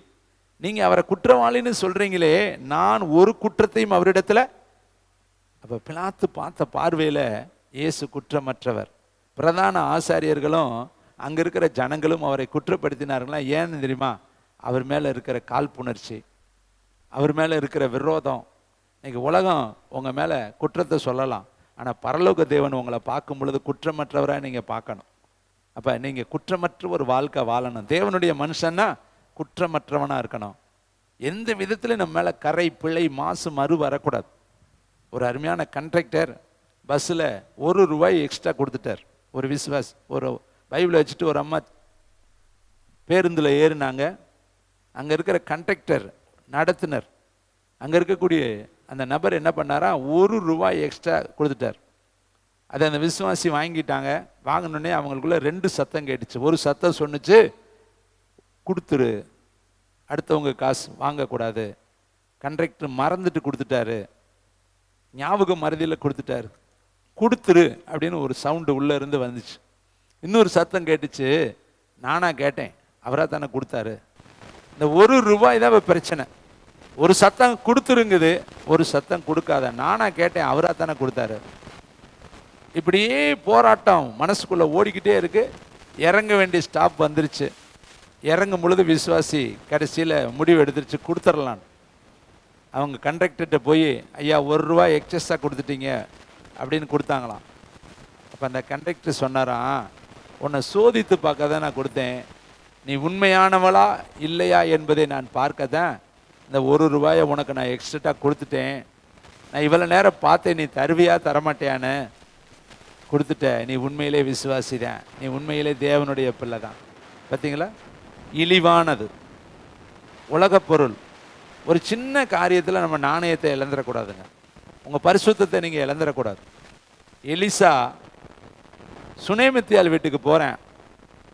நீங்க அவரை குற்றவாளின்னு சொல்றீங்களே, நான் ஒரு குற்றத்தையும் அவரிடத்துல. அப்ப பிலாத்து பார்த்த பார்வையில இயேசு குற்றமற்றவர். பிரதான ஆசாரியர்களும் அங்க இருக்கிற ஜனங்களும் அவரை குற்றப்படுத்தினார்களா? ஏன்னு தெரியுமா? அவர் மேல இருக்கிற காழ்ப்புணர்ச்சி, அவர் மேல இருக்கிற விரோதம். இன்னைக்கு உலகம் உங்க மேல குற்றத்தை சொல்லலாம், ஆனா பரலோக தேவன் உங்களை பார்க்கும் பொழுது குற்றமற்றவராக நீங்க பார்க்கணும். அப்ப நீங்க குற்றமற்ற ஒரு வாழ்க்கை வாழணும். தேவனுடைய மனுஷன்னா குற்றமற்றவனா இருக்கணும். எந்த விதத்துல நம்ம மேல கரை பிழை மாசு மறு வரக்கூடாது. ஒரு அருமையான கண்டக்டர் பஸ்ஸில் ₹1 எக்ஸ்ட்ரா கொடுத்துட்டார். ஒரு விசுவாஸ் ஒரு பைபிளை வச்சுட்டு ஒரு அம்மா பேருந்தில் ஏறினாங்க. அங்கே இருக்கிற கண்டக்டர் நடத்துனர், அங்கே இருக்கக்கூடிய அந்த நபர் என்ன பண்ணாரா, ₹1 எக்ஸ்ட்ரா கொடுத்துட்டார். அதை அந்த விசுவாசி வாங்கிட்டாங்க. வாங்கினோடனே அவங்களுக்குள்ள 2 சத்தம் கேட்டுச்சு. ஒரு சத்தம் சொன்னுச்சு, கொடுத்துரு, அடுத்தவங்க காசு வாங்கக்கூடாது, கண்டக்டர் மறந்துட்டு கொடுத்துட்டாரு, ஞாபகம் மறதியில் கொடுத்துட்டாரு, கொடுத்துரு அப்படின்னு ஒரு சவுண்டு உள்ளே இருந்து வந்துச்சு. இன்னொரு சத்தம் கேட்டுச்சு, நானா கேட்டேன், அவராக தானே கொடுத்தாரு. இந்த ₹1 தான் பிரச்சனை. ஒரு சத்தம் கொடுத்துருங்குது, ஒரு சத்தம் கொடுக்காத. நானா கேட்டேன், அவராக தானே கொடுத்தாரு. இப்படியே போராட்டம் மனசுக்குள்ளே ஓடிக்கிட்டே இருக்கு. இறங்க வேண்டிய ஸ்டாப் வந்துருச்சு. இறங்கும் பொழுது விசுவாசி கடைசியில் முடிவு எடுத்துருச்சு, கொடுத்துடலான்னு. அவங்க கண்டக்டர்கிட்ட போய், ஐயா ₹1 எக்ஸஸாக கொடுத்துட்டீங்க அப்படின்னு கொடுத்தாங்களாம். அப்போ அந்த கண்டக்டர் சொன்னாராம், உன்னை சோதித்து பார்க்க தான் நான் கொடுத்தேன், நீ உண்மையானவளா இல்லையா என்பதை நான் பார்க்க தான் இந்த ₹1 உனக்கு நான் எக்ஸ்ட்ரா கொடுத்துட்டேன். நான் இவ்வளோ நேரம் பார்த்தேன், நீ தருவியா தரமாட்டியான்னு, கொடுத்துட்ட. நீ உண்மையிலே விசுவாசி தான், நீ உண்மையிலே தேவனுடைய பிள்ளை தான். பார்த்தீங்களா? இழிவானது உலக பொருள். ஒரு சின்ன காரியத்தில் நம்ம நாணயத்தை இழந்துடக்கூடாதுங்க. உங்கள் பரிசுத்தத்தை நீங்கள் இழந்துடக்கூடாது. எலிசா சுனேமித்தியால் வீட்டுக்கு போகிறேன்,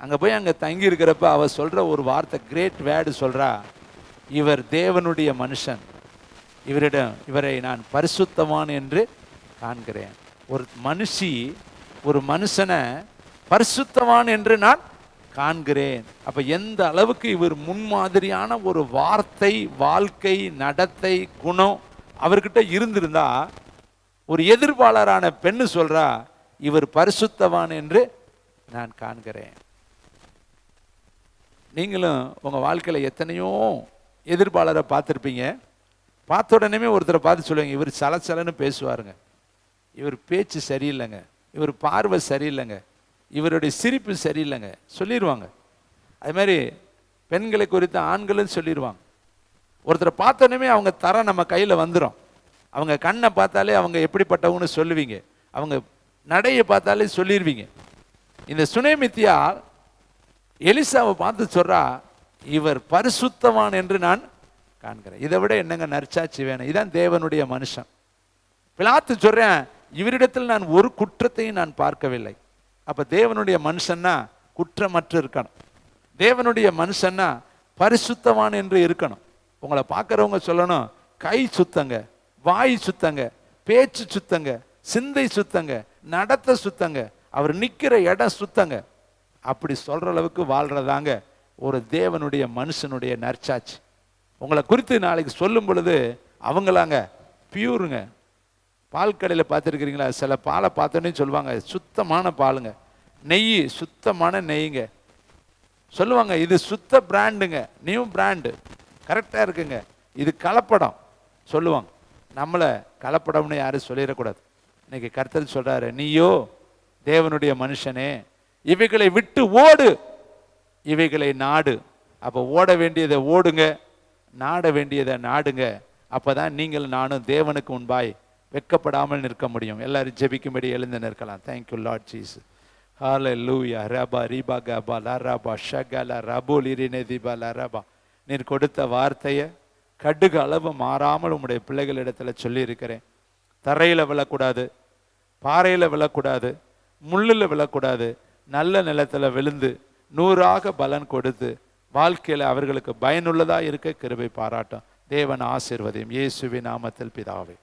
அங்கே போய் அங்கே தங்கி இருக்கிறப்ப அவள் சொல்கிற ஒரு வார்த்தை, கிரேட் வேர்டு சொல்கிறா, இவர் தேவனுடைய மனுஷன், இவரை நான் பரிசுத்தவான் என்று காண்கிறேன். ஒரு மனுஷி ஒரு மனுஷனை பரிசுத்தவான் என்று நான் காண்கிறேன். அப்ப எந்த அளவுக்கு இவர் முன்மாதிரியான ஒரு வார்த்தை, வாழ்க்கை, நடத்தை, குணம் அவர்கிட்ட இருந்திருந்தா, ஒரு எதிர்ப்பாளரான பெண்ணு சொல்றா, இவர் பரிசுத்தவான் என்று நான் காண்கிறேன். நீங்களும் உங்க வாழ்க்கையில எத்தனையோ எதிர்ப்பாளரை பார்த்துருப்பீங்க. பார்த்த உடனே ஒருத்தரை பார்த்து சொல்லுவீங்க, இவர் சலச்சலன்னு பேசுவாருங்க, இவர் பேச்சு சரியில்லைங்க, இவர் பார்வை சரியில்லைங்க, இவருடைய சிரிப்பு சரியில்லைங்க சொல்லிடுவாங்க. அது மாதிரி பெண்களை குறித்து ஆண்களும் சொல்லிடுவாங்க. ஒருத்தரை பார்த்தோன்னே அவங்க தரம் நம்ம கையில் வந்துடும். அவங்க கண்ணை பார்த்தாலே அவங்க எப்படிப்பட்டவங்கன்னு சொல்லுவீங்க, அவங்க நடையை பார்த்தாலே சொல்லிடுவீங்க. இந்த சுனேமித்தியா எலிசாவை பார்த்து சொல்றா, இவர் பரிசுத்தவான் என்று நான் காண்கிறேன். இதை விட என்னங்க நற்சாட்சி வேணும்? இதான் தேவனுடைய மனுஷன். பிலாத்து சொல்றேன், இவரிடத்தில் நான் ஒரு குற்றத்தையும் நான் பார்க்கவில்லை. அப்ப தேவனுடைய மனுஷன்னா குற்றமற்று இருக்கணும். தேவனுடைய மனுஷன்னா பரிசுத்தவான் என்று இருக்கணும். உங்களை பார்க்கறவங்க சொல்லணும், கை சுத்தங்க, வாய் சுத்தங்க, பேச்சு சுத்தங்க, சிந்தை சுத்தங்க, நடத்த சுத்தங்க, அவர் நிக்கிற இடம் சுத்தங்க. அப்படி சொல்ற அளவுக்கு வாழ்றதாங்க ஒரு தேவனுடைய மனுஷனுடைய நற்சாட்சி. உங்களை குறித்து நாளைக்கு சொல்லும் பொழுது அவங்களாங்க பியூருங்க. பால் கடையில் பார்த்துருக்கிறீங்களா? சில பாலை பார்த்தோன்னே சொல்லுவாங்க சுத்தமான பாலுங்க, நெய் சுத்தமான நெய்ங்க சொல்லுவாங்க. இது சுத்த பிராண்டுங்க, நியூ பிராண்டு, கரெக்டாக இருக்குங்க. இது கலப்படம் சொல்லுவாங்க. நம்மளை கலப்படம்னு யாரும் சொல்லிடக்கூடாது. இன்னைக்கு கர்த்தர் சொல்றாரு, நீயோ தேவனுடைய மனுஷனே இவைகளை விட்டு ஓடு, இவைகளை நாடு. அப்போ ஓட வேண்டியதை ஓடுங்க, நாட வேண்டியதை நாடுங்க. அப்போதான் நீங்கள் நானும் தேவனுக்கு முன்பாய் வெட்கப்படாமல் நிற்க முடியும். எல்லாரும் ஜெபிக்கும்படி எழுந்து நிற்கலாம். Thank you Lord Jesus. ஹல்லேலூயா. ரபா ரிபா கபா லரபா ஷகல ரபோலிரினே திபா லரபா. நீர் கொடுத்த வார்த்தையை கடுகு அளவு மாறாமல் உங்களுடைய பிள்ளைகளிடத்தில் சொல்லியிருக்கிறேன். தரையில் விழக்கூடாது, பாறையில் விழக்கூடாது, முள்ளில் விழக்கூடாது, நல்ல நிலத்தில் விழுந்து 100ஆக பலன் கொடுத்து வாழ்க்கையில் அவர்களுக்கு பயனுள்ளதாக இருக்க கிருபை பாராட்டும். தேவன் ஆசீர்வதியும். இயேசுவின் நாமத்தில் பிதாவே.